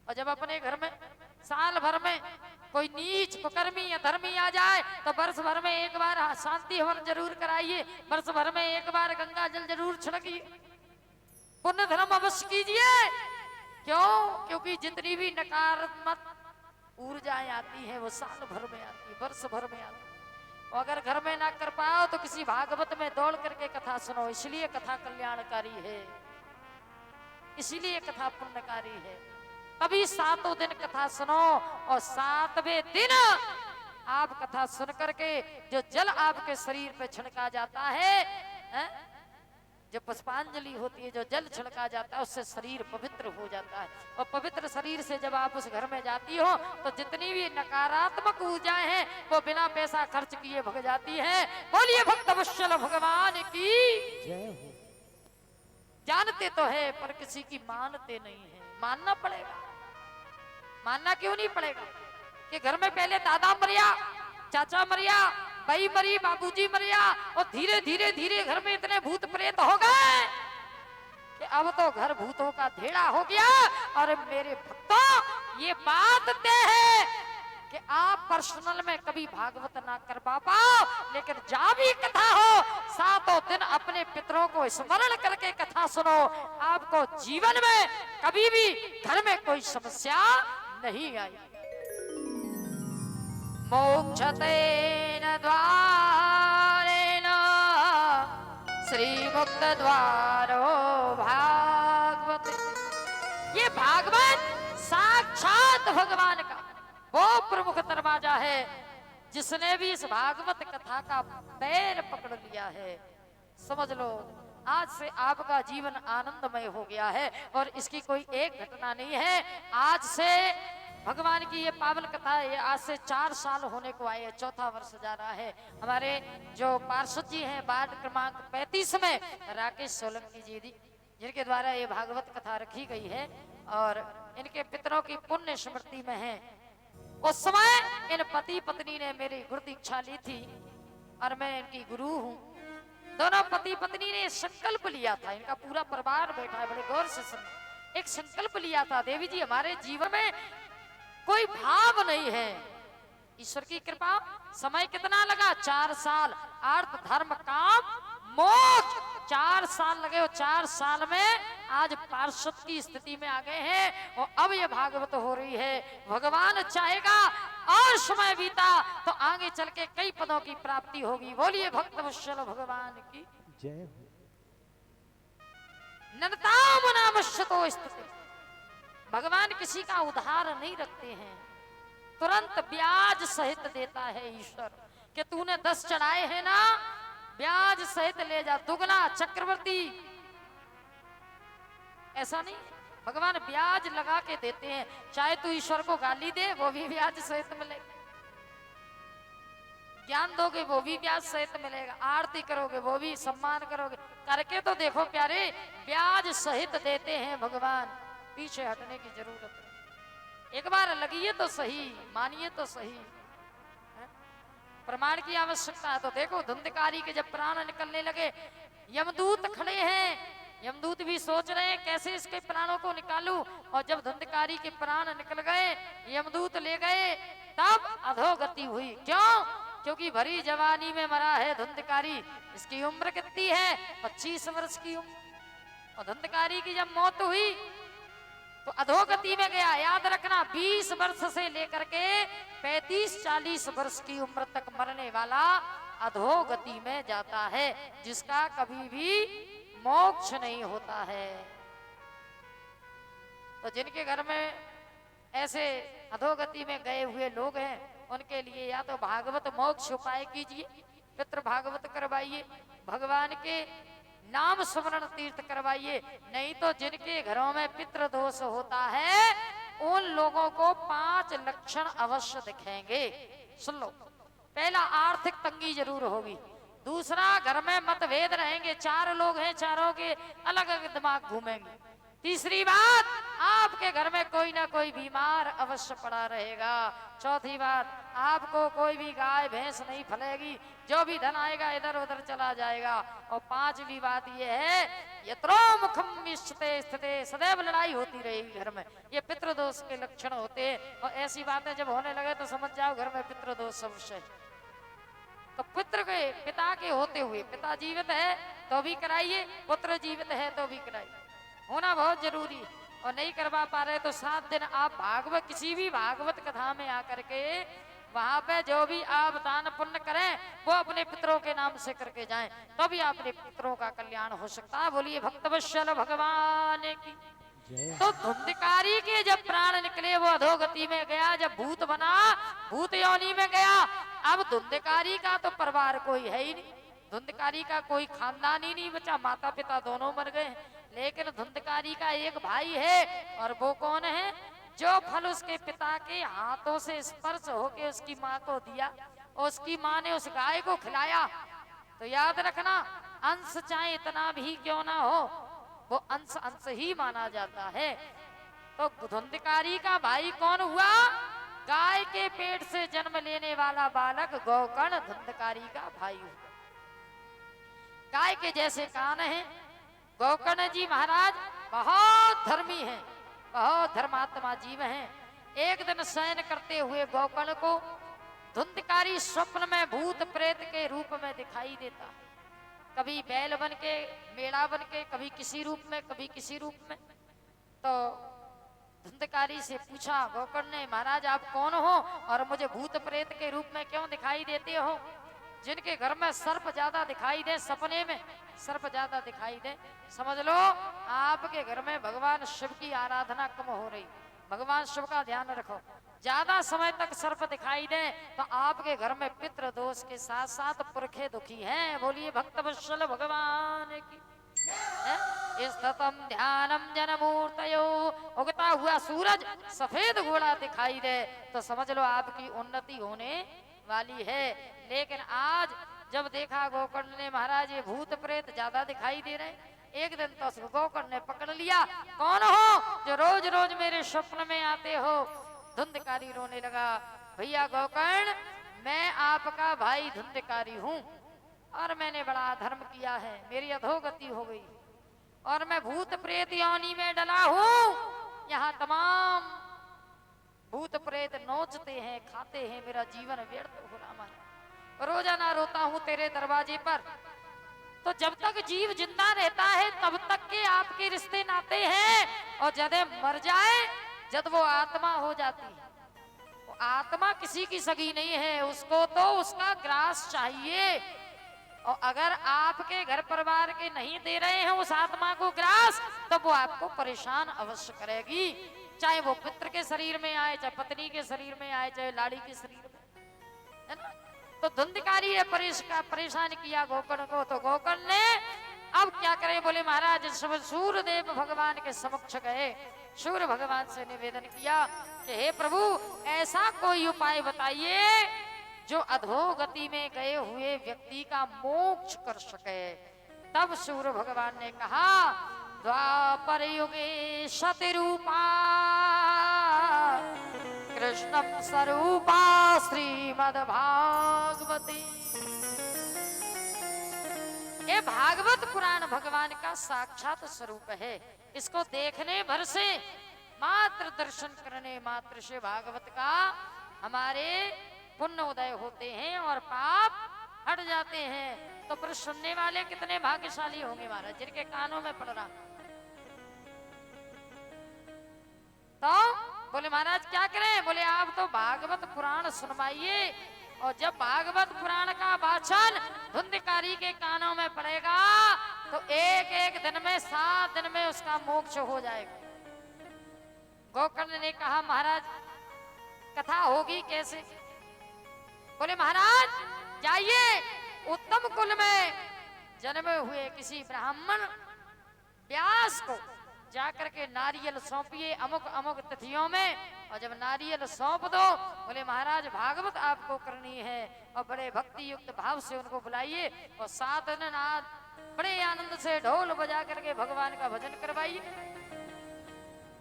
और जब अपने घर में साल भर में कोई नीच कुकर्मी या धर्मी आ जाए तो वर्ष भर में एक बार शांति हवन जरूर कराइए, वर्ष भर में एक बार गंगा जल जरूर छिड़किए, पुण्य धर्म अवश्य कीजिए। क्यों? क्योंकि जितनी भी नकारात्मक ऊर्जाएं आती हैं वो साल भर में आती, वर्ष भर में आती। और अगर घर में ना कर पाओ तो किसी भागवत में दौड़ करके कथा सुनो, इसलिए कथा कल्याणकारी है, इसीलिए कथा पुण्यकारी है। कभी 7 दिन कथा सुनो और 7वें दिन आप कथा सुन करके जो जल आपके शरीर पे छिड़का जाता है, जो पुष्पांजलि होती है, जो जल छिड़का जाता है, उससे शरीर पवित्र हो जाता है। और पवित्र शरीर से जब आप उस घर में जाती हो तो जितनी भी नकारात्मक ऊर्जाएं हैं वो बिना पैसा खर्च किए भग जाती हैं। बोलिए भक्तवत्सल भगवान की जय हो। जानते तो है पर किसी की मानते नहीं है। मानना पड़ेगा। मानना क्यों नहीं पड़ेगा कि घर में पहले दादा मरिया, चाचा मरिया, भाई मरी, बाबूजी मरिया, और धीरे धीरे धीरे घर में इतने भूत प्रेत हो गए कि अब तो घर भूतों का ढेरा हो गया। और मेरे भक्तों, ये बात तय है कि आप पर्सनल में कभी भागवत ना कर पाओ, लेकिन जहाँ भी कथा हो 7 दिन अपने पितरों को स्मरण करके कथा सुनो, आपको जीवन में कभी भी घर में कोई समस्या नहीं आई। मोक्षतेन द्वारेण श्रीमुक्त द्वारो भागवत। ये भागवत साक्षात भगवान का वो प्रमुख दरवाजा है। जिसने भी इस भागवत कथा का पैर पकड़ लिया है, समझ लो आज से आपका जीवन आनंदमय हो गया है। और इसकी कोई एक घटना नहीं है। आज से भगवान की ये पावन कथा ये आज से 4 साल होने को आए, 4था वर्ष जा रहा है। हमारे जो पार्षद जी हैं वार्ड क्रमांक 35 में राकेश सोलंकी जी, जिनके द्वारा ये भागवत कथा रखी गई है और इनके पितरों की पुण्य स्मृति में है। उस समय इन पति पत्नी ने मेरी गुरु दीक्षा ली थी और मैं इनकी गुरु हूँ। दोनों पति पत्नी ने संकल्प लिया था, इनका पूरा परिवार बैठा है, बड़े गौर से सुन। एक संकल्प लिया था, देवी जी हमारे जीवन में कोई भाव नहीं है, ईश्वर की कृपा। समय कितना लगा? 4 साल। अर्थ धर्म काम मोक्ष 4 साल लगे। और 4 साल में आज पार्षद की स्थिति में आ गए हैं और अब ये भागवत हो रही है। भगवान चाहेगा और समय बीता तो आगे चल के कई पदों की प्राप्ति होगी। बोलिए भक्तवत्सल भगवान की जय हो। ननताम नामश्यतो स्तुते। भगवान किसी का उधार नहीं रखते हैं, तुरंत ब्याज सहित देता है ईश्वर। कि तूने 10 चढ़ाए हैं ना, ब्याज सहित ले जा, दुगना चक्रवर्ती। ऐसा नहीं, भगवान ब्याज लगा के देते हैं। चाहे तू ईश्वर को गाली दे वो भी ब्याज सहित मिलेगा, ज्ञान दोगे वो भी ब्याज सहित मिलेगा, आरती करोगे वो भी, सम्मान करोगे, करके तो देखो प्यारे, ब्याज सहित देते हैं भगवान। पीछे हटने की जरूरत है। एक बार लगिए तो सही, मानिए तो सही। प्रमाण की आवश्यकता है। तो देखो धुंधकारी के जब प्राण निकलने लगे, यमदूत खड़े हैं, यमदूत भी सोच रहे हैं कैसे इसके प्राणों को निकालूं। और जब धुंधकारी के प्राण निकल गए, यमदूत ले गए, तब अधोगति हुई। क्यों? क्योंकि भरी जवानी में मरा है धुंधकारी। इसकी उम्र कितनी है? 25 वर्ष की उम्र। और धुंधकारी की जब मौत हुई तो अधोगति में गया। याद रखना, 20 वर्ष से लेकर के 35-40 वर्ष की उम्र तक मरने वाला अधोगति में जाता है, जिसका कभी भी मोक्ष नहीं होता है। तो जिनके घर में ऐसे अधोगति में गए हुए लोग हैं, उनके लिए या तो भागवत मोक्ष उपाय कीजिए, पितृ भागवत करवाइए, भगवान के नाम स्मरण तीर्थ करवाइए। नहीं तो जिनके घरों में पितृ दोष होता है, उन लोगों को 5 लक्षण अवश्य दिखेंगे। सुन लो, पहला आर्थिक तंगी जरूर होगी। दूसरा, घर में मतभेद रहेंगे, 4 लोग हैं, चारों के अलग अलग दिमाग घूमेंगे। तीसरी बात, आपके घर में कोई ना कोई बीमार अवश्य पड़ा रहेगा। चौथी बात, आपको कोई भी गाय भैंस नहीं फलेगी, जो भी धन आएगा इधर उधर चला जाएगा। और 5वीं बात यह है, यत्रो मुखम इष्टते स्थिते, सदैव लड़ाई होती रहेगी घर में। ये पितृदोष के लक्षण होते हैं। और ऐसी बातें जब होने लगे तो समझ जाओ घर में पितृदोष अवश्य है। तो पुत्र के पिता के होते हुए, पिता जीवित है तो भी कराइए, पुत्र जीवित है तो भी कराइए, होना बहुत जरूरी है। और नहीं करवा पा रहे तो 7 दिन आप भागवत, किसी भी भागवत कथा में आकर के वहां पे जो भी आप दान पुण्य करें वो अपने पितरों के नाम से करके जाएं, तो भी अपने पितरों का कल्याण हो सकता है। बोलिए भक्तवत्सल भगवान की। तो धुंधकारी के जब प्राण निकले वो अधोगति में गया, जब भूत बना भूत योनि में गया। अब धुंधकारी का तो परिवार कोई है ही नहीं, धुंधकारी का कोई खानदान ही नहीं बचा, माता पिता दोनों मर गए। लेकिन धुंधकारी का एक भाई है, और वो कौन है? जो फल उसके पिता के हाथों से स्पर्श होके उसकी माँ को दिया, और उसकी माँ ने उस गाय को खिलाया। तो याद रखना, अंश चाहे इतना भी क्यों ना हो, वो अंश अंश ही माना जाता है। तो धुंधकारी का भाई कौन हुआ? गाय के पेट से जन्म लेने वाला बालक गौकर्ण धुंधकारी का भाई हुआ। गाय के जैसे कान हैं। गौकर्ण जी महाराज बहुत धर्मी हैं, बहुत धर्मात्मा जीव हैं। एक दिन शयन करते हुए गौकर्ण को धुंधकारी स्वप्न में भूत प्रेत के रूप में दिखाई देता है। कभी बैल बन के, मेढ़ा बन के, कभी किसी रूप में, कभी किसी रूप में। तो धुंधकारी से पूछा गौकर्ण ने, महाराज आप कौन हो और मुझे भूत प्रेत के रूप में क्यों दिखाई देते हो? जिनके घर में सर्प ज्यादा दिखाई दे, सपने में सर्प ज्यादा दिखाई दे, समझ लो आपके घर में भगवान शिव की आराधना कम हो रही। भगवान शिव का ध्यान रखो। ज्यादा समय तक सर्प दिखाई दे तो आपके घर में पितृ दोष के साथ साथ पुरखे दुखी हैं। बोलिए भक्तवत्सल भगवान की। स्थितम ध्यानम जनमूर्तयो, उगता हुआ सूरज सफेद घोड़ा दिखाई दे तो समझ लो आपकी उन्नति होने वाली है। लेकिन आज जब देखा गौकर्ण ने, महाराज ये भूत प्रेत ज्यादा दिखाई दे रहे, एक दिन तो गौकर्ण ने पकड़ लिया, कौन हो जो रोज रोज मेरे स्वप्न में आते हो? धुंधकारी रोने लगा, भैया गौकर्ण मैं आपका भाई धुंधकारी हूँ, और मैंने बड़ा धर्म किया है, मेरी अधोगति हो गई और मैं भूत प्रेत योनि में डला हूँ। यहाँ तमाम भूत प्रेत नोचते हैं, खाते हैं, मेरा जीवन व्यर्थ हो रहा है। रोजाना रोता हूँ तेरे दरवाजे पर। तो जब तक जीव जिंदा रहता है तब तक के आपके रिश्ते नाते हैं, और जब मर जाए, जब वो आत्मा हो जाती है, वो आत्मा किसी की सगी नहीं है, उसको तो उसका ग्रास चाहिए। और अगर आपके घर परिवार के नहीं दे रहे हैं उस आत्मा को ग्रास, तो वो आपको परेशान अवश्य करेगी, चाहे वो पुत्र के शरीर में आए, चाहे पत्नी के शरीर में आए, चाहे लाड़ी के शरीर में, है ना। तो धुंधकारी ने परेशान किया गौकर्ण को। तो गौकर्ण ने अब क्या करे, बोले महाराज सूर्यदेव भगवान के समक्ष गए, सूर्य भगवान से निवेदन किया कि हे प्रभु ऐसा कोई उपाय बताइए जो अधोगति में गए हुए व्यक्ति का मोक्ष कर सके। तब सूर्य भगवान ने कहा, द्वापर युगे सतिरूपा कृष्ण परम स्वरूपा श्रीमद् भागवती। ये भागवत पुराण भगवान का साक्षात स्वरूप है। इसको देखने भर से, मात्र दर्शन करने मात्र से भागवत का हमारे पुण्य उदय होते हैं और पाप हट जाते हैं। तो फिर सुनने वाले कितने भाग्यशाली होंगे महाराज, जिनके कानों में पड़ रहा। तो बोले महाराज क्या करें? बोले आप तो भागवत पुराण सुनवाइए, और जब भागवत पुराण का वाचन धुंधकारी के कानों में पड़ेगा तो एक एक दिन में 7 दिन में उसका मोक्ष हो जाएगा। गोकर्ण ने कहा महाराज कथा होगी कैसे? बोले महाराज जाइए, उत्तम कुल में जन्मे हुए किसी ब्राह्मण व्यास को जाकर के नारियल सौंपिए अमुक अमुक तिथियों में, और जब नारियल सौंप दो, बोले महाराज भागवत आपको करनी है, और बड़े भक्ति युक्त भाव से उनको बुलाइए, और 7 दिन बड़े आनंद से ढोल बजा करके भगवान का भजन करवाइए।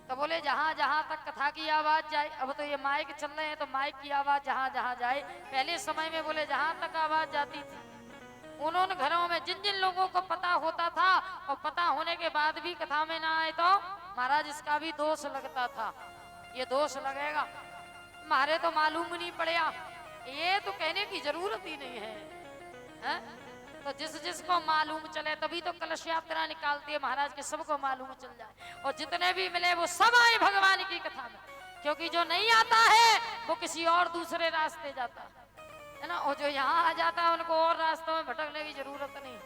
तो बोले जहां जहां तक कथा की आवाज जाए, अब तो ये माइक चल रहे हैं तो माइक की आवाज जहां जहां जाए, पहले समय में बोले जहां तक आवाज जाती थी, उन्होंने घरों में जिन जिन लोगों को पता होता था, और पता होने के बाद भी कथा में ना आए तो महाराज इसका भी दोष लगता था। ये दोष लगेगा, हमारे तो मालूम नहीं पड़ेगा, ये तो कहने की जरूरत ही नहीं है? तो जिस जिसको मालूम चले तभी तो कलश यात्रा निकालती है महाराज के, सबको मालूम चल जाए, और जितने भी मिले वो सब आए भगवान की कथा में। क्योंकि जो नहीं आता है वो किसी और दूसरे रास्ते जाता है ना, और जो यहाँ आ जाता है उनको और रास्तों में भटकने की जरूरत नहीं।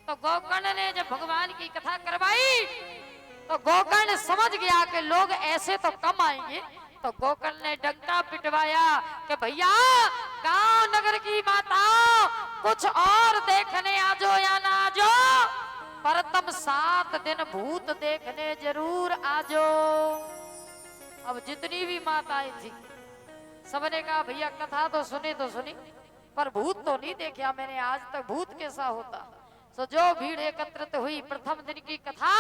तो गोकर्ण ने जब भगवान की कथा करवाई तो गोकर्ण समझ गया कि लोग ऐसे तो कम आएंगे, तो गोकर्ण ने डंका पिटवाया कि भैया गांव नगर की माताओं कुछ और देखने आजो या ना आजो, पर तुम 7 दिन भूत देखने जरूर आजो। अब जितनी भी माताएं थी सबने कहा भैया कथा तो सुनी, पर भूत तो नहीं देखा मैंने आज तक, भूत कैसा होता। तो जो भीड़ एकत्रित हुई प्रथम दिन की कथा।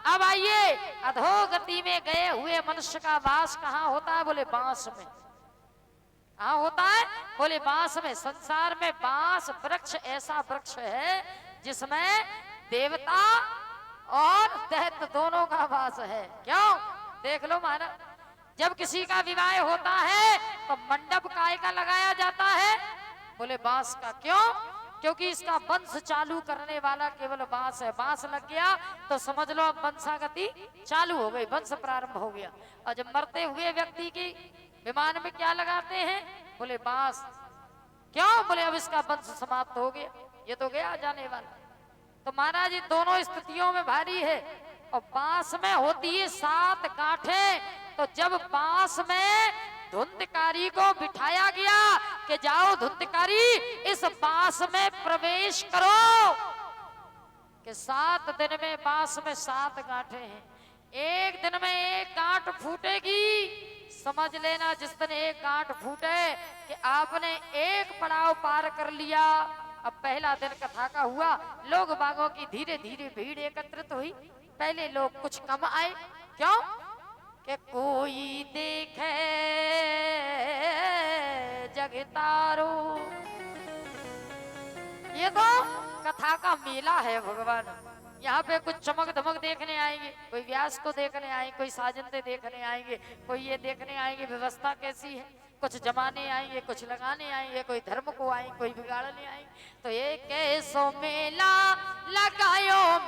अब आइए, अधोगति में गए हुए मनुष्य का वास कहाँ होता है? बोले बांस में। कहाँ होता है? बोले बांस में। संसार में बांस वृक्ष ऐसा वृक्ष है जिसमें देवता और दैत्य दोनों का वास है। क्यों? देख लो महाराज, जब किसी का विवाह होता है तो मंडप काय का लगाया जाता है? बोले बांस का। क्यों? क्योंकि इसका वंश चालू करने वाला केवल बांस है। बांस लग गया तो समझ लो अब वंशागति चालू हो गई, वंश प्रारंभ हो गया। और जब मरते हुए व्यक्ति की विमान में क्या लगाते हैं? बोले बांस। क्यों? बोले अब इसका वंश समाप्त हो गया, ये तो गया जाने वाला। तो महाराज ये दोनों स्थितियों में भारी है। और बांस में होती है 7 गांठें। तो जब बांस में धुंधकारी को बिठाया गया कि जाओ धुंधकारी इस बांस में प्रवेश करो, कि 7 दिन में बांस में 7 गांठें हैं, एक दिन में एक गांठ फूटेगी। समझ लेना जिस दिन एक गांठ फूटे कि आपने एक पड़ाव पार कर लिया। अब पहला दिन कथा का हुआ, लोग बागों की धीरे धीरे भीड़ एकत्रित हुई। पहले लोग कुछ कम आए। क्यों? कि कोई देखे जगतारो। ये तो कथा का मेला है भगवान। यहाँ पे कुछ चमक धमक देखने आएंगे, कोई व्यास को देखने आएंगे, कोई साजंते देखने आएंगे, कोई ये देखने आएंगे व्यवस्था कैसी है, कुछ जमाने आएंगे, कुछ लगाने आएंगे, कोई धर्म को आएंगे, कोई बिगाड़ने आएंगे। तो ये कैसो मेला लगायो